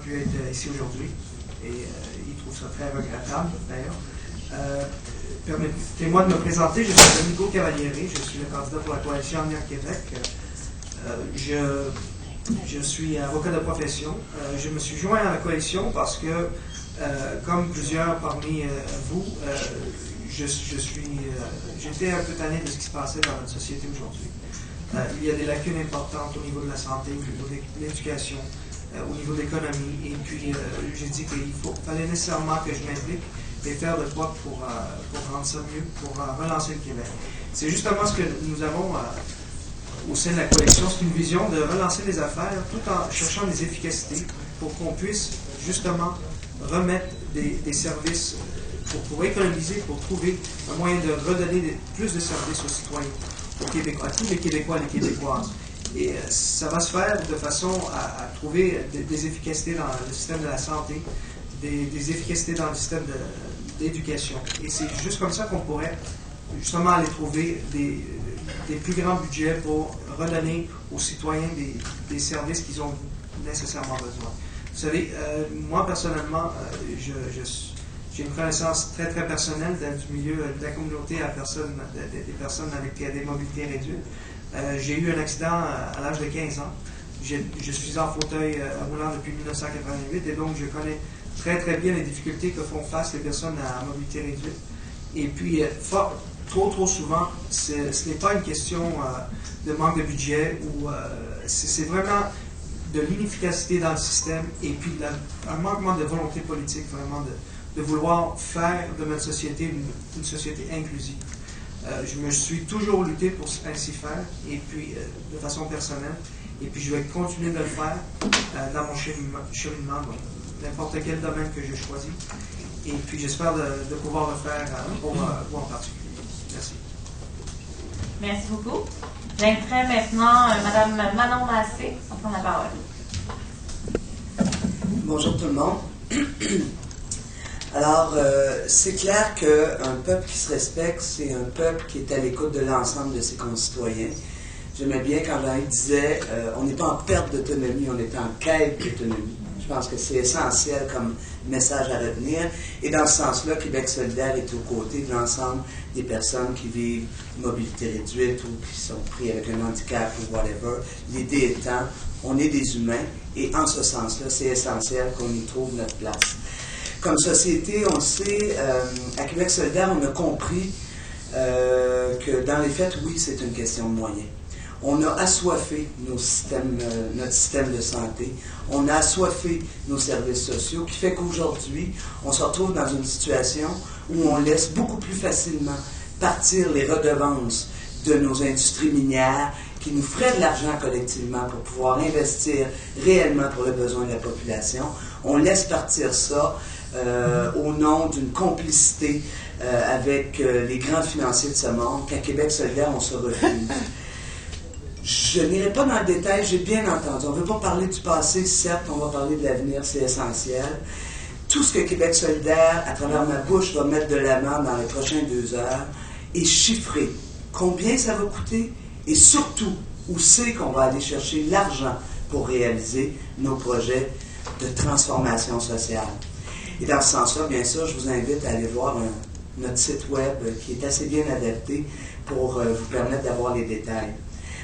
pu être ici aujourd'hui. Et il trouve ça très regrettable, d'ailleurs. Permettez-moi de me présenter. Je suis Domenico Cavalieri. Je suis le candidat pour la coalition Avenir Québec. Je suis avocat de profession. Je me suis joint à la coalition parce que, comme plusieurs parmi vous, j'étais un peu tanné de ce qui se passait dans notre société aujourd'hui. Il y a des lacunes importantes au niveau de la santé, au niveau de l'éducation, au niveau de l'économie. Et puis, j'ai dit qu'il fallait nécessairement que je m'implique et faire de quoi pour rendre ça mieux, pour relancer le Québec. C'est justement ce que nous avons au sein de la coalition. C'est une vision de relancer les affaires tout en cherchant des efficacités pour qu'on puisse justement remettre des services pour économiser, pour trouver un moyen de redonner plus de services aux citoyens, aux Québécois, à tous les Québécois et les Québécoises. Et ça va se faire de façon à trouver des efficacités dans le système de la santé, des efficacités dans le système d'éducation. Et c'est juste comme ça qu'on pourrait justement aller trouver des plus grands budgets pour redonner aux citoyens des services qu'ils ont nécessairement besoin. Vous savez, moi personnellement, j'ai une connaissance très très personnelle du milieu de la communauté des personnes avec des mobilités réduites. J'ai eu un accident à l'âge de 15 ans. Je suis en fauteuil roulant depuis 1988 et donc je connais très très bien les difficultés que font face les personnes à mobilité réduite. Et puis, trop souvent, ce n'est pas une question de manque de budget ou c'est vraiment de l'inefficacité dans le système et puis un manquement de volonté politique, vraiment de vouloir faire de notre société une société inclusive. Je me suis toujours lutté pour ainsi faire, et puis de façon personnelle, et puis je vais continuer de le faire dans mon cheminement, dans n'importe quel domaine que je choisis, et puis j'espère de pouvoir le faire pour vous en particulier. Merci. Merci beaucoup. J'inviterai maintenant Mme Manon Massé à prendre la parole. Bonjour tout le monde. Alors, c'est clair qu'un peuple qui se respecte, c'est un peuple qui est à l'écoute de l'ensemble de ses concitoyens. J'aimais bien quand Jean-Yves disait on n'est pas en perte d'autonomie, on est en quête d'autonomie. Je pense que c'est essentiel comme message à retenir. Et dans ce sens-là, Québec solidaire est aux côtés de l'ensemble des personnes qui vivent mobilité réduite ou qui sont pris avec un handicap ou whatever. L'idée étant, on est des humains et en ce sens-là, c'est essentiel qu'on y trouve notre place. Comme société, on sait, à Québec solidaire, on a compris que dans les faits, oui, c'est une question de moyens. On a assoiffé notre système de santé, on a assoiffé nos services sociaux, qui fait qu'aujourd'hui, on se retrouve dans une situation où on laisse beaucoup plus facilement partir les redevances de nos industries minières qui nous feraient de l'argent collectivement pour pouvoir investir réellement pour le besoin de la population. On laisse partir ça au nom d'une complicité avec les grands financiers de ce monde, qu'à Québec solidaire, on se refuse. Je n'irai pas dans le détail, j'ai bien entendu. On ne veut pas parler du passé, certes, on va parler de l'avenir, c'est essentiel. Tout ce que Québec solidaire, à travers ma bouche, va mettre de l'avant dans les prochaines 2 heures, est chiffré. Combien ça va coûter et surtout, où c'est qu'on va aller chercher l'argent pour réaliser nos projets de transformation sociale. Et dans ce sens-là, bien sûr, je vous invite à aller voir notre site web qui est assez bien adapté pour vous permettre d'avoir les détails.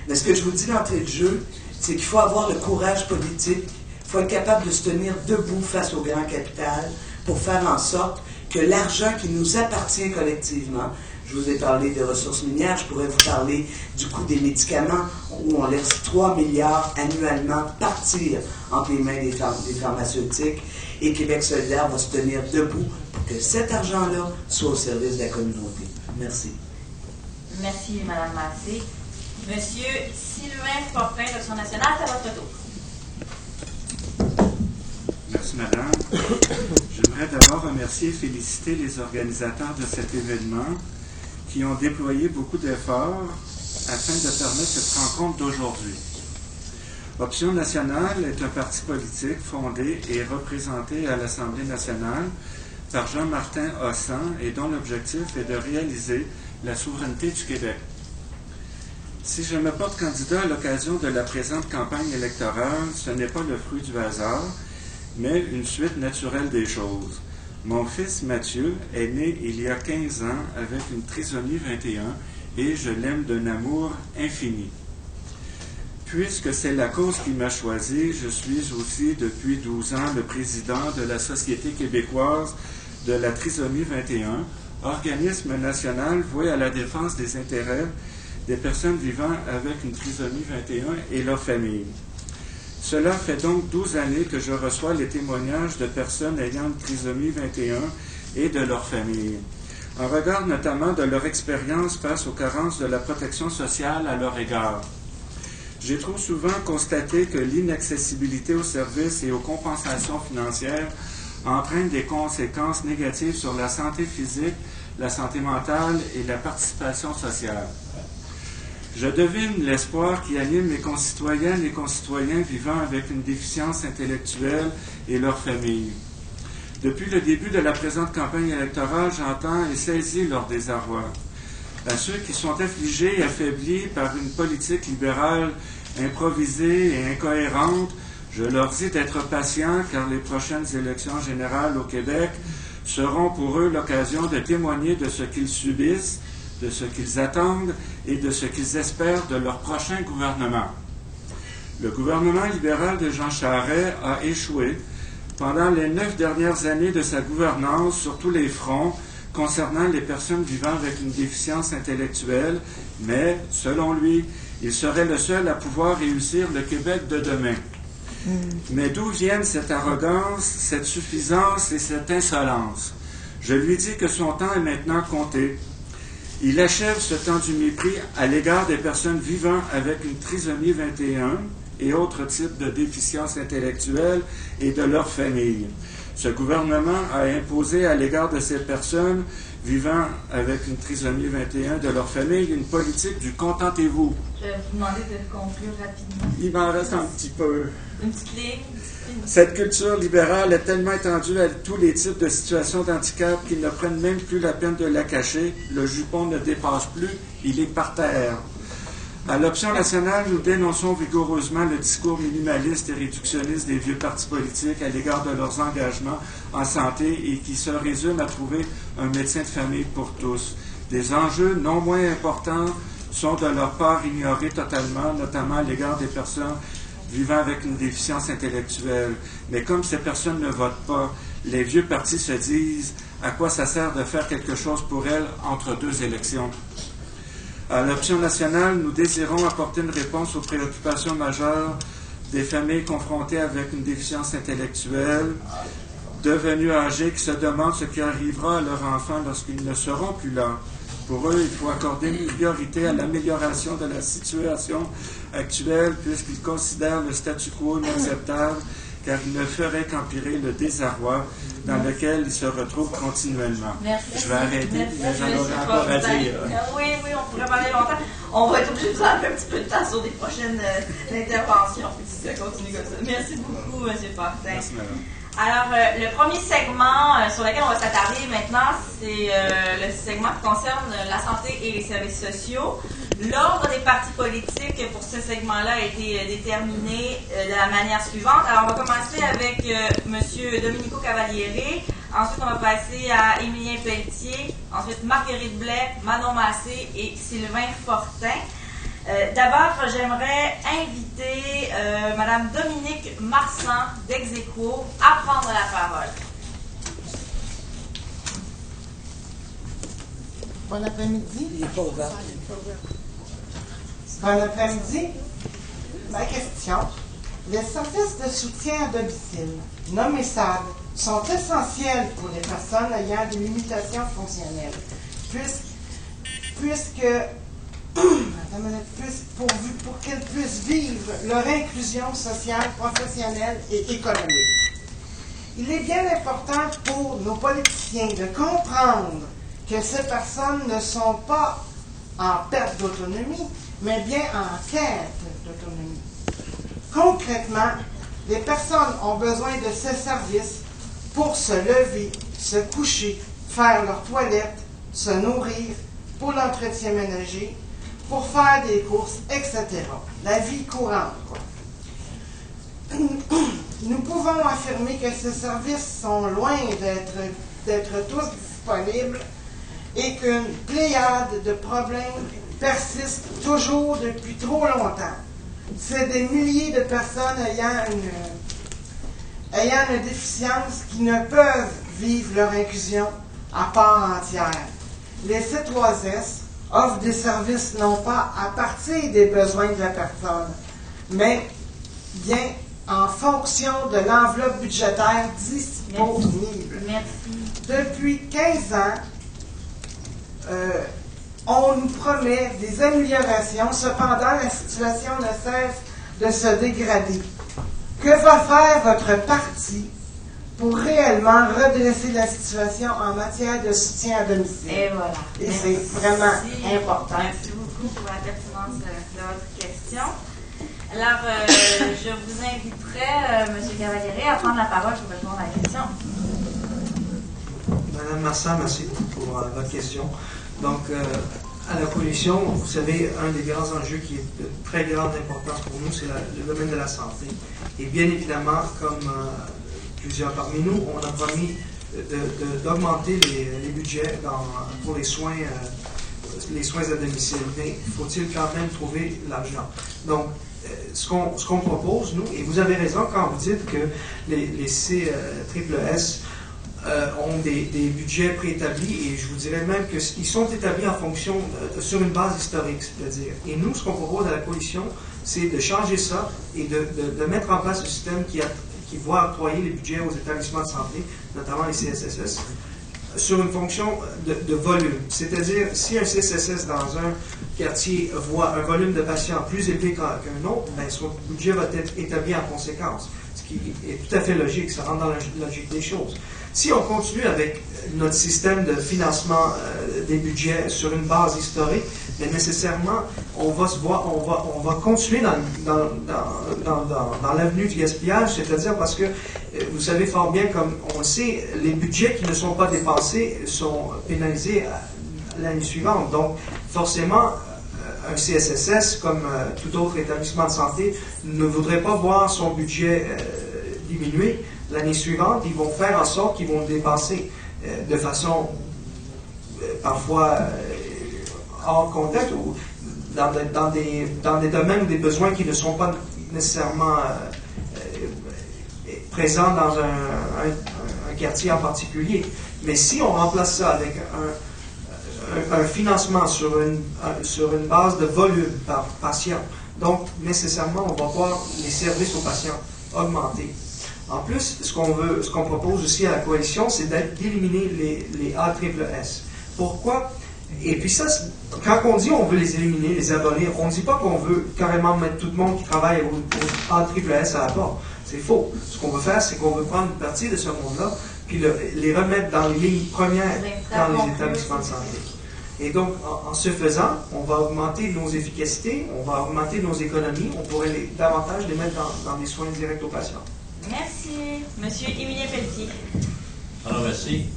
Mais ce que je vous dis d'entrée de jeu, c'est qu'il faut avoir le courage politique, il faut être capable de se tenir debout face au grand capital pour faire en sorte que l'argent qui nous appartient collectivement, je vous ai parlé des ressources minières, je pourrais vous parler du coût des médicaments, où on laisse 3 milliards annuellement partir entre les mains des pharmaceutiques, et Québec solidaire va se tenir debout pour que cet argent-là soit au service de la communauté. Merci. Merci, Mme Massé. Monsieur Sylvain Fortin, d'Option nationale, c'est à votre tour. Merci, Madame. J'aimerais d'abord remercier et féliciter les organisateurs de cet événement qui ont déployé beaucoup d'efforts afin de permettre cette rencontre d'aujourd'hui. Option nationale est un parti politique fondé et représenté à l'Assemblée nationale par Jean-Martin Hossan et dont l'objectif est de réaliser la souveraineté du Québec. Si je me porte candidat à l'occasion de la présente campagne électorale, ce n'est pas le fruit du hasard, mais une suite naturelle des choses. Mon fils Mathieu est né il y a 15 ans avec une trisomie 21 et je l'aime d'un amour infini. Puisque c'est la cause qui m'a choisi, je suis aussi depuis 12 ans le président de la Société québécoise de la trisomie 21, organisme national voué à la défense des intérêts des personnes vivant avec une trisomie 21 et leurs familles. Cela fait donc 12 années que je reçois les témoignages de personnes ayant une trisomie 21 et de leurs familles, en regard notamment de leur expérience face aux carences de la protection sociale à leur égard. J'ai trop souvent constaté que l'inaccessibilité aux services et aux compensations financières entraîne des conséquences négatives sur la santé physique, la santé mentale et la participation sociale. Je devine l'espoir qui anime mes concitoyennes et concitoyens vivant avec une déficience intellectuelle et leurs familles. Depuis le début de la présente campagne électorale, j'entends et saisis leur désarroi. À ceux qui sont affligés et affaiblis par une politique libérale improvisée et incohérente, je leur dis d'être patients car les prochaines élections générales au Québec seront pour eux l'occasion de témoigner de ce qu'ils subissent, de ce qu'ils attendent et de ce qu'ils espèrent de leur prochain gouvernement. Le gouvernement libéral de Jean Charest a échoué pendant les 9 dernières années de sa gouvernance sur tous les fronts concernant les personnes vivant avec une déficience intellectuelle, mais, selon lui, il serait le seul à pouvoir réussir le Québec de demain. Mais d'où viennent cette arrogance, cette suffisance et cette insolence? Je lui dis que son temps est maintenant compté. Il achève ce temps du mépris à l'égard des personnes vivant avec une trisomie 21 et autres types de déficiences intellectuelles et de leurs familles. Ce gouvernement a imposé à l'égard de ces personnes vivant avec une trisomie 21 de leur famille une politique du « contentez-vous ». Je vais vous demander de conclure rapidement. Il m'en reste un petit peu. Une petite ligne. Cette culture libérale est tellement étendue à tous les types de situations d'handicap qu'ils ne prennent même plus la peine de la cacher. Le jupon ne dépasse plus, il est par terre. À l'option nationale, nous dénonçons vigoureusement le discours minimaliste et réductionniste des vieux partis politiques à l'égard de leurs engagements en santé et qui se résument à trouver un médecin de famille pour tous. Des enjeux non moins importants sont de leur part ignorés totalement, notamment à l'égard des personnes vivant avec une déficience intellectuelle. Mais comme ces personnes ne votent pas, les vieux partis se disent à quoi ça sert de faire quelque chose pour elles entre deux élections. À l'option nationale, nous désirons apporter une réponse aux préoccupations majeures des familles confrontées avec une déficience intellectuelle, devenues âgées, qui se demandent ce qui arrivera à leurs enfants lorsqu'ils ne seront plus là. Pour eux, il faut accorder une priorité à l'amélioration de la situation actuelle puisqu'ils considèrent le statu quo inacceptable car il ne ferait qu'empirer le désarroi dans lequel ils se retrouvent continuellement. Merci. Je vais arrêter, mais j'en aurai encore à dire. Oui, on pourrait parler longtemps. On va être obligé de vous enlever un petit peu de temps sur des prochaines interventions si ça continue comme ça. Merci beaucoup, M. Fortin. Merci, madame. Alors, le premier segment sur lequel on va s'attarder maintenant, c'est le segment qui concerne la santé et les services sociaux. L'ordre des partis politiques pour ce segment-là a été déterminé de la manière suivante. Alors, on va commencer avec M. Domenico Cavaliere. Ensuite, on va passer à Émilien Pelletier. Ensuite, Marguerite Blais, Manon Massé et Sylvain Fortin. D'abord, j'aimerais inviter Mme Dominique Marsan d'Exequo à prendre la parole. Bon après-midi. Il n'est pas ouvert. Bon après-midi. Ma question. Les services de soutien à domicile, nommés SAD, sont essentiels pour les personnes ayant des limitations fonctionnelles, pour qu'elles puissent vivre leur inclusion sociale, professionnelle et économique. Il est bien important pour nos politiciens de comprendre que ces personnes ne sont pas en perte d'autonomie, mais bien en quête d'autonomie. Concrètement, les personnes ont besoin de ces services pour se lever, se coucher, faire leur toilette, se nourrir, pour l'entretien ménager, pour faire des courses, etc. La vie courante, quoi. nous pouvons affirmer que ces services sont loin d'être tous disponibles et qu'une pléiade de problèmes persiste toujours depuis trop longtemps. C'est des milliers de personnes ayant une déficience qui ne peuvent vivre leur inclusion à part entière. Les C3S offrent des services non pas à partir des besoins de la personne, mais bien en fonction de l'enveloppe budgétaire disponible. Merci. Depuis 15 ans, on nous promet des améliorations, cependant la situation ne cesse de se dégrader. Que va faire votre parti pour réellement redresser la situation en matière de soutien à domicile? Et voilà. Et Merci. c'est vraiment important. Merci beaucoup pour la pertinence de votre question. Alors, je vous inviterai, M. Cavaliere, à prendre la parole pour répondre à la question. Madame Marsan, merci beaucoup pour votre question. Donc, à la coalition, vous savez, un des grands enjeux qui est de très grande importance pour nous, c'est le domaine de la santé. Et bien évidemment, comme plusieurs parmi nous, on a promis d'augmenter les budgets pour les soins à domicile. Mais faut-il quand même trouver l'argent? Donc, ce qu'on propose, nous, et vous avez raison quand vous dites que les CSS ont des budgets préétablis, et je vous dirais même qu'ils sont établis en fonction, sur une base historique, c'est-à-dire. Et nous, ce qu'on propose à la coalition, c'est de changer ça et de mettre en place un système qui va octroyer les budgets aux établissements de santé, notamment les CSSS, sur une fonction de volume. C'est-à-dire, si un CSSS dans un quartier voit un volume de patients plus élevé qu'un autre, bien, son budget va être établi en conséquence, ce qui est tout à fait logique, ça rentre dans la logique des choses. Si on continue avec notre système de financement des budgets sur une base historique, bien nécessairement, on va continuer dans l'avenue du gaspillage, c'est-à-dire parce que vous savez fort bien, comme on le sait, les budgets qui ne sont pas dépensés sont pénalisés l'année suivante. Donc, forcément, un CSSS, comme tout autre établissement de santé, ne voudrait pas voir son budget diminuer. L'année suivante, ils vont faire en sorte qu'ils vont le dépenser de façon parfois hors contexte ou dans des domaines ou des besoins qui ne sont pas nécessairement présents dans un quartier en particulier. Mais si on remplace ça avec un financement sur une base de volume par patient, donc nécessairement on va voir les services aux patients augmenter. En plus, ce qu'on propose aussi à la coalition, c'est d'éliminer les ASSS. Pourquoi? Et puis ça, quand on dit on veut les éliminer, les abolir, on ne dit pas qu'on veut carrément mettre tout le monde qui travaille au ASSS à la porte. C'est faux. Ce qu'on veut faire, c'est qu'on veut prendre une partie de ce monde-là, puis les remettre dans les lignes premières dans les établissements de santé. Et donc, en ce faisant, on va augmenter nos efficacités, on va augmenter nos économies, on pourrait davantage les mettre dans des soins directs aux patients. Merci. Monsieur Émilien Pelletier. Alors, merci.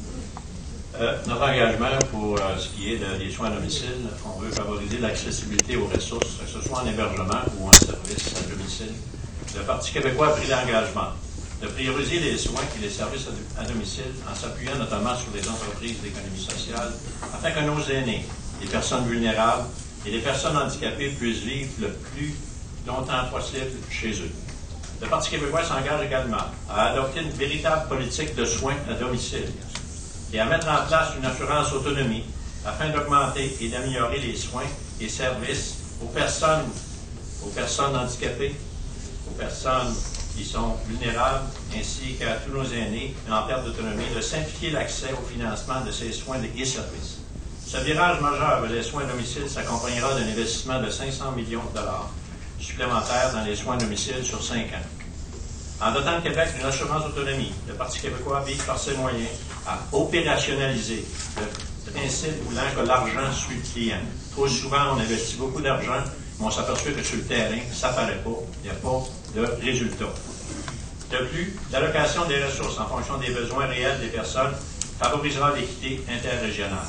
Notre engagement pour ce qui est des soins à domicile, on veut favoriser l'accessibilité aux ressources, que ce soit en hébergement ou en service à domicile. Le Parti québécois a pris l'engagement de prioriser les soins et les services à domicile en s'appuyant notamment sur les entreprises d'économie sociale afin que nos aînés, les personnes vulnérables et les personnes handicapées puissent vivre le plus longtemps possible chez eux. Le Parti québécois s'engage également à adopter une véritable politique de soins à domicile et à mettre en place une assurance autonomie afin d'augmenter et d'améliorer les soins et services aux personnes handicapées, aux personnes qui sont vulnérables, ainsi qu'à tous nos aînés en perte d'autonomie, de simplifier l'accès au financement de ces soins et services. Ce virage majeur vers les soins à domicile s'accompagnera d'un investissement de 500 millions de dollars supplémentaires dans les soins à domicile sur 5 ans. En dotant le Québec d'une assurance autonomie, le Parti québécois vise par ses moyens à opérationnaliser le principe voulant que l'argent suit le client. Trop souvent, on investit beaucoup d'argent, mais on s'aperçoit que sur le terrain, ça ne paraît pas, il n'y a pas de résultat. De plus, l'allocation des ressources en fonction des besoins réels des personnes favorisera l'équité interrégionale.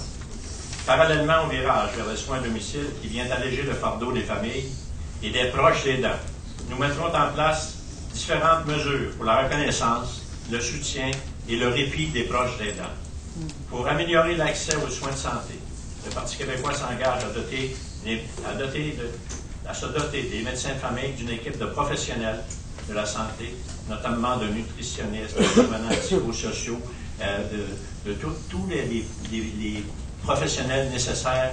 Parallèlement au virage vers les soins à domicile qui vient alléger le fardeau des familles et des proches aidants, nous mettrons en place différentes mesures pour la reconnaissance, le soutien et le répit des proches aidants. Pour améliorer l'accès aux soins de santé, le Parti québécois s'engage à se doter des médecins de famille d'une équipe de professionnels de la santé, notamment de nutritionnistes, d'intervenants psychosociaux, de tous les professionnels nécessaires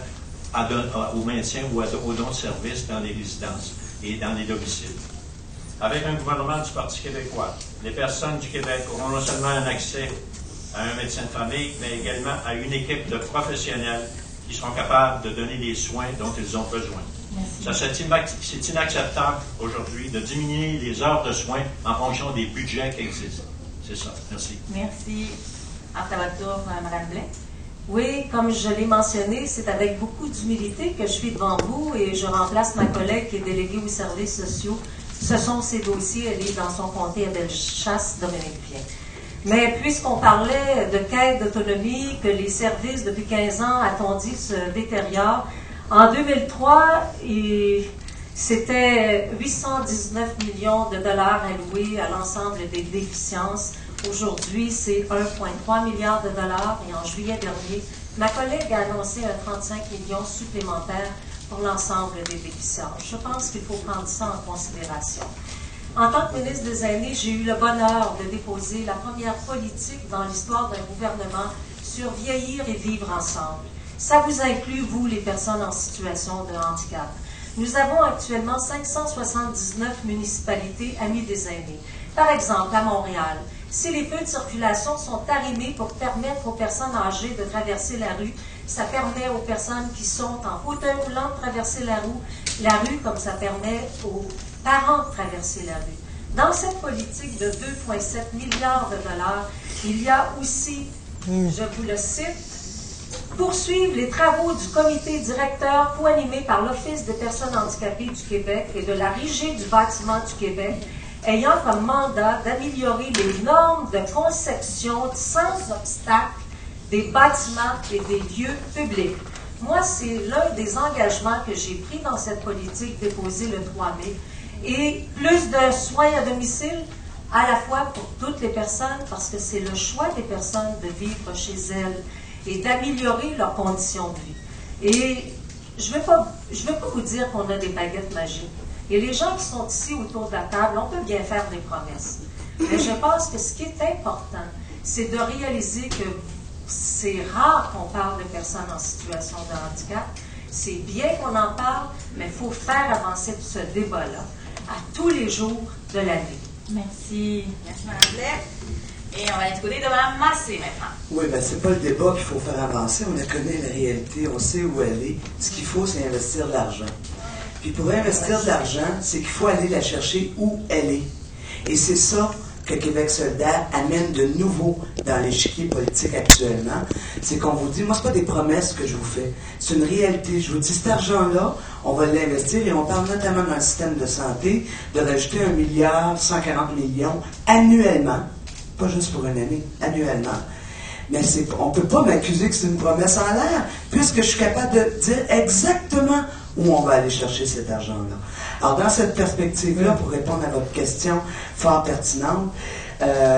au maintien ou au don de services dans les résidences et dans les domiciles. Avec un gouvernement du Parti québécois, les personnes du Québec auront non seulement un accès à un médecin de famille, mais également à une équipe de professionnels qui seront capables de donner les soins dont ils ont besoin. C'est inacceptable aujourd'hui de diminuer les heures de soins en fonction des budgets qui existent. C'est ça. Merci. Merci. À votre tour, Mme Blais. Oui, comme je l'ai mentionné, c'est avec beaucoup d'humilité que je suis devant vous et je remplace ma collègue qui est déléguée aux services sociaux. Ce sont ses dossiers, elle est dans son comté à Bellechasse, Dominique Vien. Mais puisqu'on parlait de quête d'autonomie, que les services depuis 15 ans, a-t-on dit, se détériorent, en 2003, c'était 819 millions de dollars alloués à l'ensemble des déficiences. Aujourd'hui, c'est 1,3 milliard de dollars et en juillet dernier, ma collègue a annoncé un 35 millions supplémentaires pour l'ensemble des déficiences. Je pense qu'il faut prendre ça en considération. En tant que ministre des Aînés, j'ai eu le bonheur de déposer la première politique dans l'histoire d'un gouvernement sur vieillir et vivre ensemble. Ça vous inclut, vous, les personnes en situation de handicap. Nous avons actuellement 579 municipalités amies des aînés. Par exemple, à Montréal, si les feux de circulation sont arrimés pour permettre aux personnes âgées de traverser la rue, ça permet aux personnes qui sont en fauteuil roulant de traverser la rue, comme ça permet aux parents de traverser la rue. Dans cette politique de 2,7 milliards de dollars, il y a aussi, je vous le cite, poursuivre les travaux du comité directeur co-animé par l'Office des personnes handicapées du Québec et de la Régie du bâtiment du Québec, ayant comme mandat d'améliorer les normes de conception sans obstacle des bâtiments et des lieux publics. Moi, c'est l'un des engagements que j'ai pris dans cette politique déposée le 3 mai. Et plus de soins à domicile, à la fois pour toutes les personnes, parce que c'est le choix des personnes de vivre chez elles et d'améliorer leurs conditions de vie. Et je ne veux pas vous dire qu'on a des baguettes magiques. Et les gens qui sont ici autour de la table, on peut bien faire des promesses. Mais je pense que ce qui est important, c'est de réaliser que c'est rare qu'on parle de personnes en situation de handicap. C'est bien qu'on en parle, mais il faut faire avancer ce débat-là à tous les jours de l'année. Merci. Merci, Mme Blais. Et on va aller du côté de Mme Massé maintenant. Oui, bien, c'est pas le débat qu'il faut faire avancer. On connaît la réalité, on sait où elle est. Ce qu'il faut, c'est investir de l'argent. Puis pour investir de l'argent, c'est qu'il faut aller la chercher où elle est. Et c'est ça que Québec solidaire amène de nouveau dans l'échiquier politique actuellement. C'est qu'on vous dit, moi, c'est pas des promesses que je vous fais. C'est une réalité. Je vous dis, cet argent-là, on va l'investir et on parle notamment dans le système de santé de rajouter 1,140 milliard annuellement. Pas juste pour une année, annuellement. Mais on ne peut pas m'accuser que c'est une promesse en l'air, puisque je suis capable de dire exactement où on va aller chercher cet argent-là. Alors, dans cette perspective-là, pour répondre à votre question fort pertinente,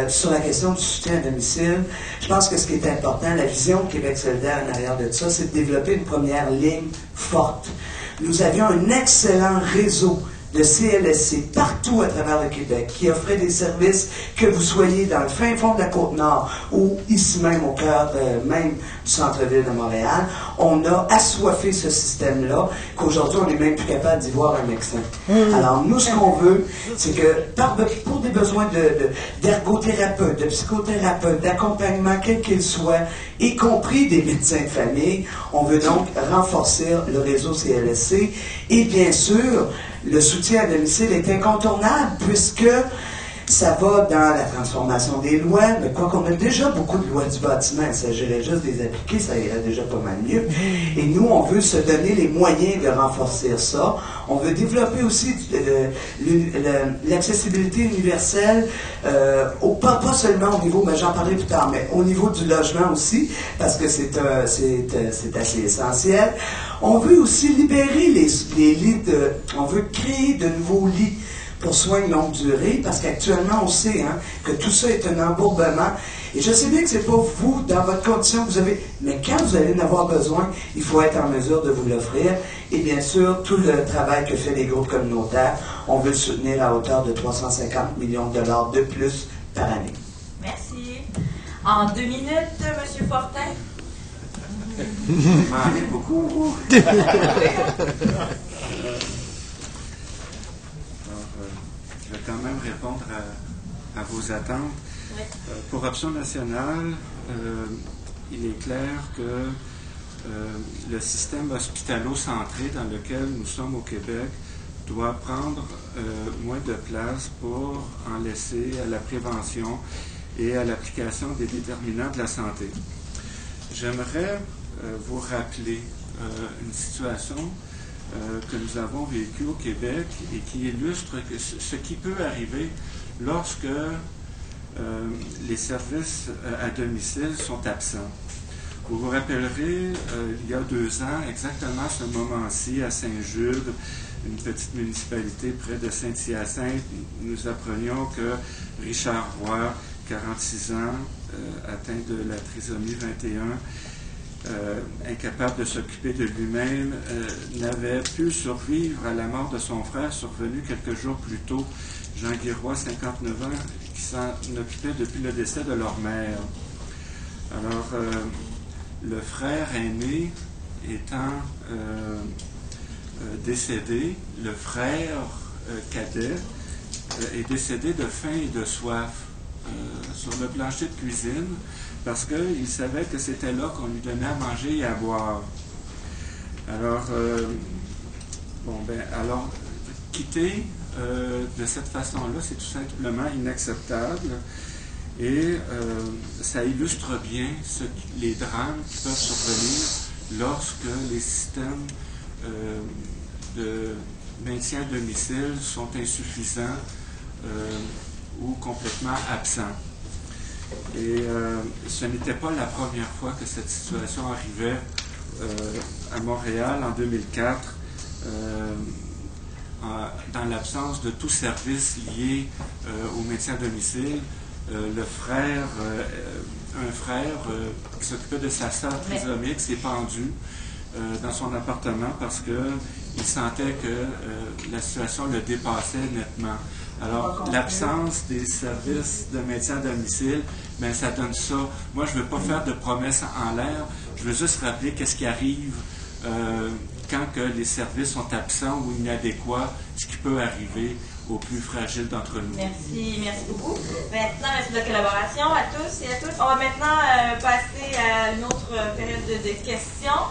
sur la question du soutien à domicile, je pense que ce qui est important, la vision de Québec solidaire en arrière de ça, c'est de développer une première ligne forte. Nous avions un excellent réseau de CLSC partout à travers le Québec qui offrait des services, que vous soyez dans le fin fond de la Côte-Nord ou ici même au cœur même du centre-ville de Montréal. On a assoiffé ce système-là qu'aujourd'hui on n'est même plus capable d'y voir un médecin. Alors nous, ce qu'on veut, c'est que pour des besoins d'ergothérapeutes, de psychothérapeutes, d'accompagnement, quel qu'il soit, y compris des médecins de famille, on veut donc renforcer le réseau CLSC et bien sûr, le soutien à domicile est incontournable puisque ça va dans la transformation des lois, mais quoi qu'on a déjà beaucoup de lois du bâtiment, il s'agirait juste de les appliquer, ça irait déjà pas mal mieux. Et nous, on veut se donner les moyens de renforcer ça. On veut développer aussi l'accessibilité universelle, pas seulement au niveau, mais j'en parlerai plus tard, mais au niveau du logement aussi, parce que c'est assez essentiel. On veut aussi libérer les lits on veut créer de nouveaux lits pour soins de longue durée, parce qu'actuellement, on sait que tout ça est un embourbement. Et je sais bien que c'est pas vous, dans votre condition, vous avez, mais quand vous allez en avoir besoin, il faut être en mesure de vous l'offrir. Et bien sûr, tout le travail que fait les groupes communautaires, on veut le soutenir à hauteur de 350 millions de dollars de plus par année. Merci. En 2 minutes, M. Fortin. M'en allez beaucoup. Je vais quand même répondre à vos attentes. Oui. Pour Option nationale, il est clair que le système hospitalo-centré dans lequel nous sommes au Québec doit prendre moins de place pour en laisser à la prévention et à l'application des déterminants de la santé. J'aimerais vous rappeler une situation que nous avons vécue au Québec et qui illustre ce qui peut arriver lorsque les services à domicile sont absents. Vous vous rappellerez, il y a 2 ans, exactement à ce moment-ci, à Saint-Jude, une petite municipalité près de Saint-Hyacinthe, nous apprenions que Richard Roy, 46 ans, atteint de la trisomie 21, incapable de s'occuper de lui-même, n'avait pu survivre à la mort de son frère survenu quelques jours plus tôt, Jean-Guy Roy, 59 ans, qui s'en occupait depuis le décès de leur mère. Alors, le frère aîné étant décédé, le frère cadet est décédé de faim et de soif sur le plancher de cuisine parce qu'il savait que c'était là qu'on lui donnait à manger et à boire. Alors, alors quitter de cette façon-là, c'est tout simplement inacceptable. Et ça illustre bien les drames qui peuvent survenir lorsque les systèmes de maintien à domicile sont insuffisants ou complètement absents. Et ce n'était pas la première fois que cette situation arrivait à Montréal en 2004, dans l'absence de tout service lié au maintien à domicile. Un frère qui s'occupait de sa sœur trisomique s'est pendu dans son appartement parce qu'il sentait que la situation le dépassait nettement. Alors, l'absence des services de maintien à domicile, bien, ça donne ça. Moi, je ne veux pas faire de promesses en l'air. Je veux juste rappeler qu'est-ce qui arrive quand que les services sont absents ou inadéquats, ce qui peut arriver aux plus fragiles d'entre nous. Merci beaucoup. Maintenant, merci de la collaboration à tous et à toutes. On va maintenant passer à une autre période de questions.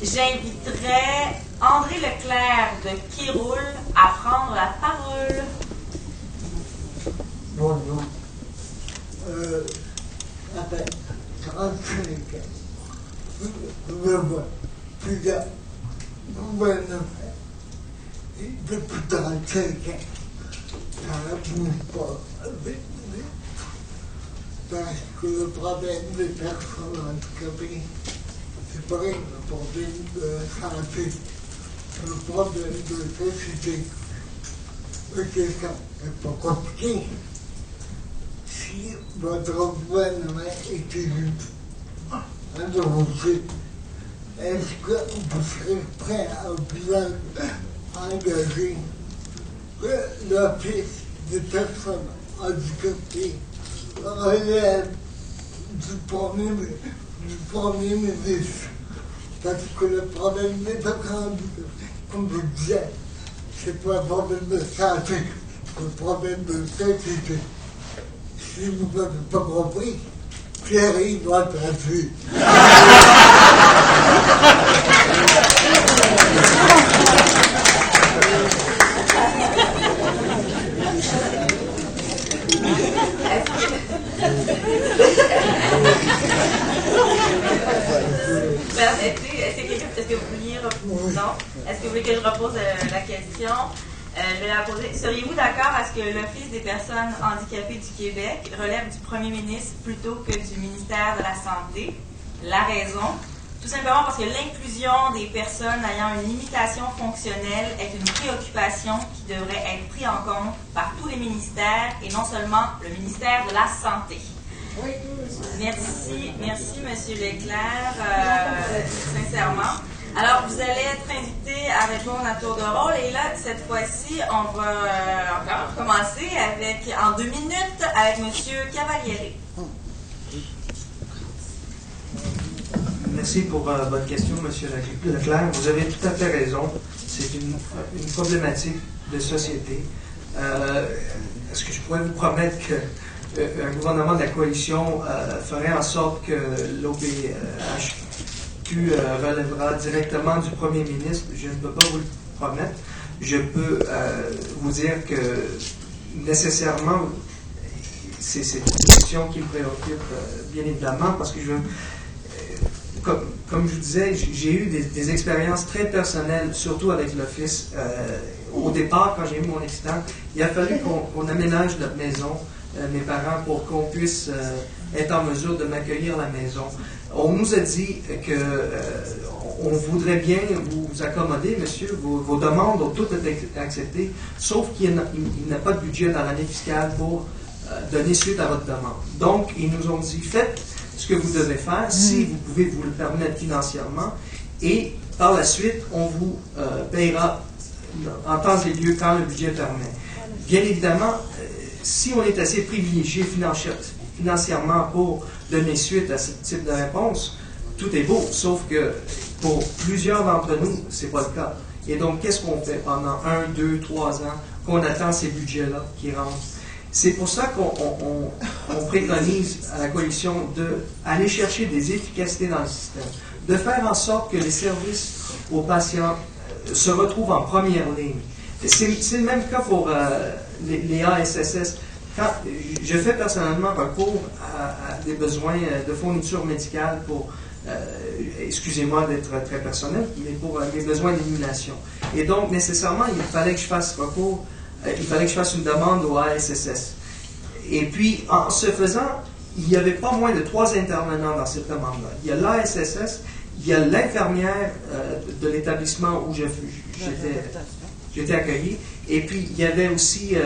J'inviterai André Leclerc de Quiroule à prendre la parole. Bonjour. Après 35 ans, je vois plusieurs gouvernements. Depuis 35 ans, ça ne bouge pas vite, parce que le problème des personnes handicapées, c'est pas un problème de santé, c'est un problème de société. La question n'est pas compliquée. Si votre gouvernement est élu en 2008, est-ce que vous serez prêt à engager l'Office des personnes handicapées relève du Premier ministre? Parce que le problème des personnes handicapées, comme je disais, c'est pas un problème de santé, c'est un problème de société. Si vous n'avez pas compris, Thierry doit traduire. Est-ce que vous vouliez non? Est-ce que vous voulez que je repose la question? Je vais la poser. Seriez-vous d'accord à ce que l'Office des personnes handicapées du Québec relève du Premier ministre plutôt que du ministère de la Santé? La raison, tout Tout simplement parce que l'inclusion des personnes ayant une limitation fonctionnelle est une préoccupation qui devrait être prise en compte par tous les ministères et non seulement le ministère de la Santé. Oui. Merci, M. Leclerc, sincèrement. Alors, vous allez être invité à répondre à tour de rôle. Et là, cette fois-ci, on va encore commencer en 2 minutes avec M. Cavaliere. Merci pour votre question, M. Leclerc. Vous avez tout à fait raison. C'est une problématique de société. Est-ce que je pourrais vous promettre qu'un gouvernement de la coalition ferait en sorte que l'OPHQ relèvera directement du premier ministre? Je ne peux pas vous le promettre. Je peux vous dire que nécessairement, c'est une question qui me préoccupe bien évidemment parce que comme je vous disais, j'ai eu des expériences très personnelles, surtout avec l'Office. Au départ, quand j'ai eu mon accident, il a fallu qu'on aménage notre maison, mes parents, pour qu'on puisse être en mesure de m'accueillir à la maison. On nous a dit qu'on voudrait bien vous accommoder, monsieur, vos demandes ont toutes été acceptées, sauf qu'il n'y a pas de budget dans l'année fiscale pour donner suite à votre demande. Donc, ils nous ont dit, faites ce que vous devez faire, si vous pouvez vous le permettre financièrement, et par la suite, on vous payera en temps et lieu quand le budget permet. Bien évidemment, si on est assez privilégié financièrement pour donner suite à ce type de réponse, tout est beau, sauf que pour plusieurs d'entre nous, ce n'est pas le cas. Et donc, qu'est-ce qu'on fait pendant 1, 2, 3 ans qu'on attend ces budgets-là qui rentrent? C'est pour ça qu'on préconise à la coalition d'aller chercher des efficacités dans le système, de faire en sorte que les services aux patients se retrouvent en première ligne. C'est le même cas pour les ASSS. Quand je fais personnellement recours à des besoins de fourniture médicale pour, excusez-moi d'être très personnel, mais pour mes besoins d'élimination. Et donc, nécessairement, il fallait que je fasse recours. Il fallait que je fasse une demande au ASSS. Et puis, en ce faisant, il n'y avait pas moins de 3 intervenants dans cette demande-là. Il y a l'ASSS, il y a l'infirmière de l'établissement où j'étais accueilli, et puis il y avait aussi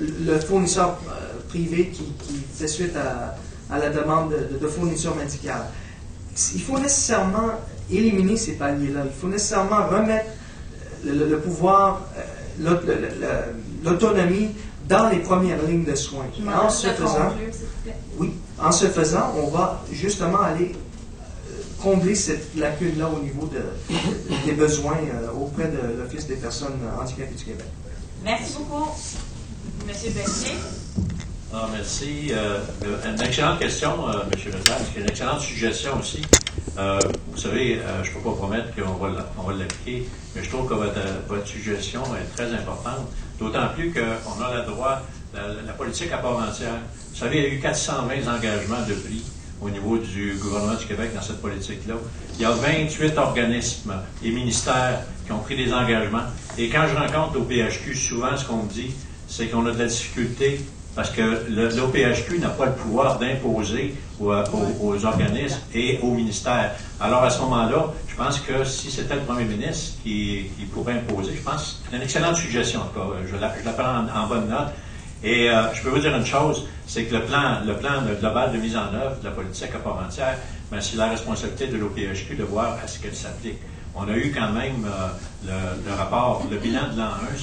le fournisseur privé qui fait suite à la demande de fourniture médicale. Il faut nécessairement éliminer ces paliers-là. Il faut nécessairement remettre le pouvoir, l'autonomie dans les premières lignes de soins. En ce faisant, on va justement aller combler cette lacune-là au niveau des besoins auprès de l'Office des personnes handicapées du Québec. Merci beaucoup, M. Pelletier. Ah, merci. Une excellente question, M. Leclerc. C'est une excellente suggestion aussi. Vous savez, je ne peux pas promettre qu'on va l'appliquer, mais je trouve que votre suggestion est très importante, d'autant plus qu'on a le droit, la politique à part entière. Vous savez, il y a eu 420 engagements de prix au niveau du gouvernement du Québec dans cette politique-là. Il y a 28 organismes et ministères qui ont pris des engagements. Et quand je rencontre l'OPHQ, souvent ce qu'on me dit, c'est qu'on a de la difficulté parce que l'OPHQ n'a pas le pouvoir d'imposer aux organismes et aux ministères. Alors, à ce moment-là, je pense que si c'était le premier ministre qui pourrait imposer, je pense que c'est une excellente suggestion, en tout cas. Je la prends en bonne note. Et je peux vous dire une chose, c'est que le plan global de mise en œuvre de la politique à part entière, c'est la responsabilité de l'OPHQ de voir à ce qu'elle s'applique. On a eu quand même le rapport, le bilan de l'an 1,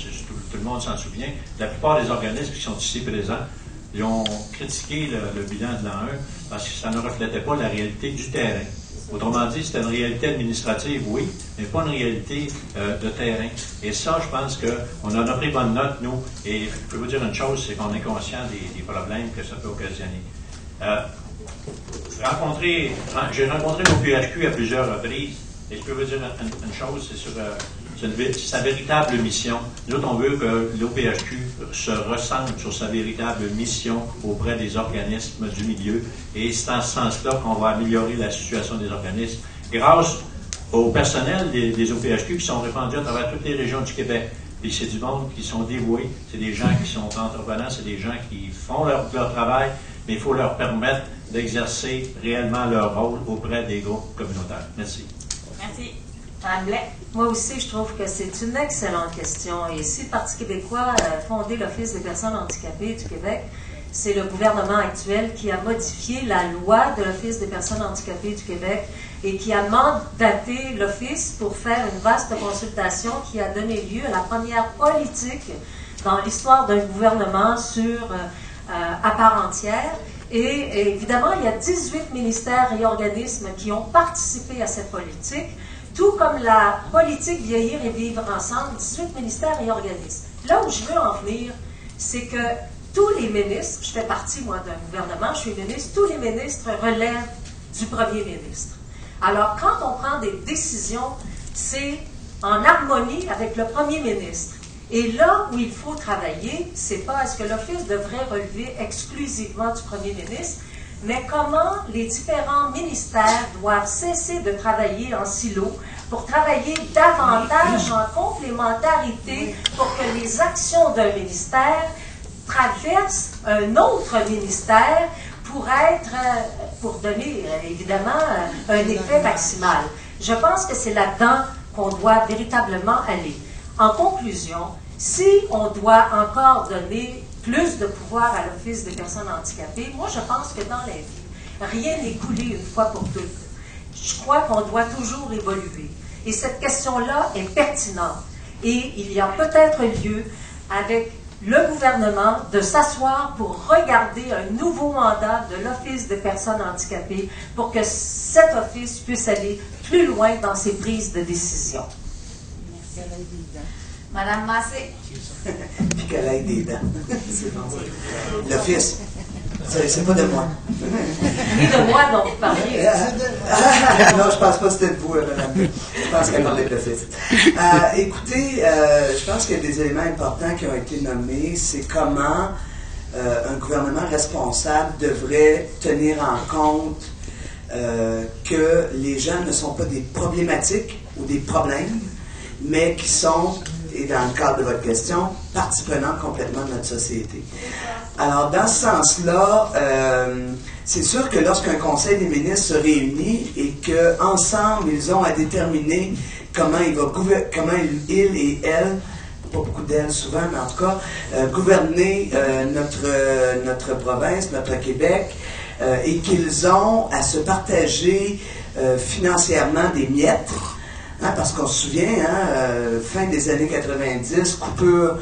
tout le monde s'en souvient. La plupart des organismes qui sont ici présents, ils ont critiqué le bilan de l'an 1 parce que ça ne reflétait pas la réalité du terrain. Autrement dit, c'était une réalité administrative, oui, mais pas une réalité de terrain. Et ça, je pense qu'on en a pris bonne note, nous. Et je peux vous dire une chose, c'est qu'on est conscient des problèmes que ça peut occasionner. J'ai rencontré l'OPHQ à plusieurs reprises, et je peux vous dire une chose, c'est sa véritable mission. Nous autres, on veut que l'OPHQ se recentre sur sa véritable mission auprès des organismes du milieu. Et c'est dans ce sens-là qu'on va améliorer la situation des organismes grâce au personnel des OPHQ qui sont répandus à travers toutes les régions du Québec. Et c'est du monde qui sont dévoués, c'est des gens qui sont entreprenants, c'est des gens qui font leur travail, mais il faut leur permettre d'exercer réellement leur rôle auprès des groupes communautaires. Merci. Merci. Madame Blais. Moi aussi, je trouve que c'est une excellente question. Et si le Parti québécois a fondé l'Office des personnes handicapées du Québec, c'est le gouvernement actuel qui a modifié la loi de l'Office des personnes handicapées du Québec et qui a mandaté l'Office pour faire une vaste consultation qui a donné lieu à la première politique dans l'histoire d'un gouvernement à part entière. Et évidemment, il y a 18 ministères et organismes qui ont participé à cette politique, tout comme la politique Vieillir et Vivre Ensemble, 18 ministères et organismes. Là où je veux en venir, c'est que tous les ministres, je fais partie, moi, d'un gouvernement, je suis ministre, tous les ministres relèvent du premier ministre. Alors, quand on prend des décisions, c'est en harmonie avec le premier ministre. Et là où il faut travailler, c'est pas est-ce que l'Office devrait relever exclusivement du premier ministre, mais comment les différents ministères doivent cesser de travailler en silo pour travailler davantage en complémentarité pour que les actions d'un ministère traversent un autre ministère pour donner évidemment un effet maximal. Je pense que c'est là-dedans qu'on doit véritablement aller. En conclusion, si on doit encore donner plus de pouvoir à l'Office des personnes handicapées, moi je pense que dans la vie, rien n'est coulé une fois pour toutes. Je crois qu'on doit toujours évoluer. Et cette question-là est pertinente. Et il y a peut-être lieu, avec le gouvernement, de s'asseoir pour regarder un nouveau mandat de l'Office des personnes handicapées pour que cet office puisse aller plus loin dans ses prises de décision. Madame Massé. Puis qu'elle aille des dents. C'est bon. L'Office. C'est pas de moi. Et de moi dont vous parliez. Non, je pense pas que c'était de vous, madame. Je pense qu'elle parlait de l'Office. Écoutez, je pense qu'il y a des éléments importants qui ont été nommés. C'est comment un gouvernement responsable devrait tenir en compte que les gens ne sont pas des problématiques ou des problèmes, mais qui sont, et dans le cadre de votre question, partie prenante complètement de notre société. Alors, dans ce sens-là, c'est sûr que lorsqu'un conseil des ministres se réunit et qu'ensemble, ils ont à déterminer comment ils et elles, pas beaucoup d'elles souvent, mais en tout cas, gouverner notre province, notre Québec, et qu'ils ont à se partager financièrement des miettes. Parce qu'on se souvient, fin des années 90, coupure,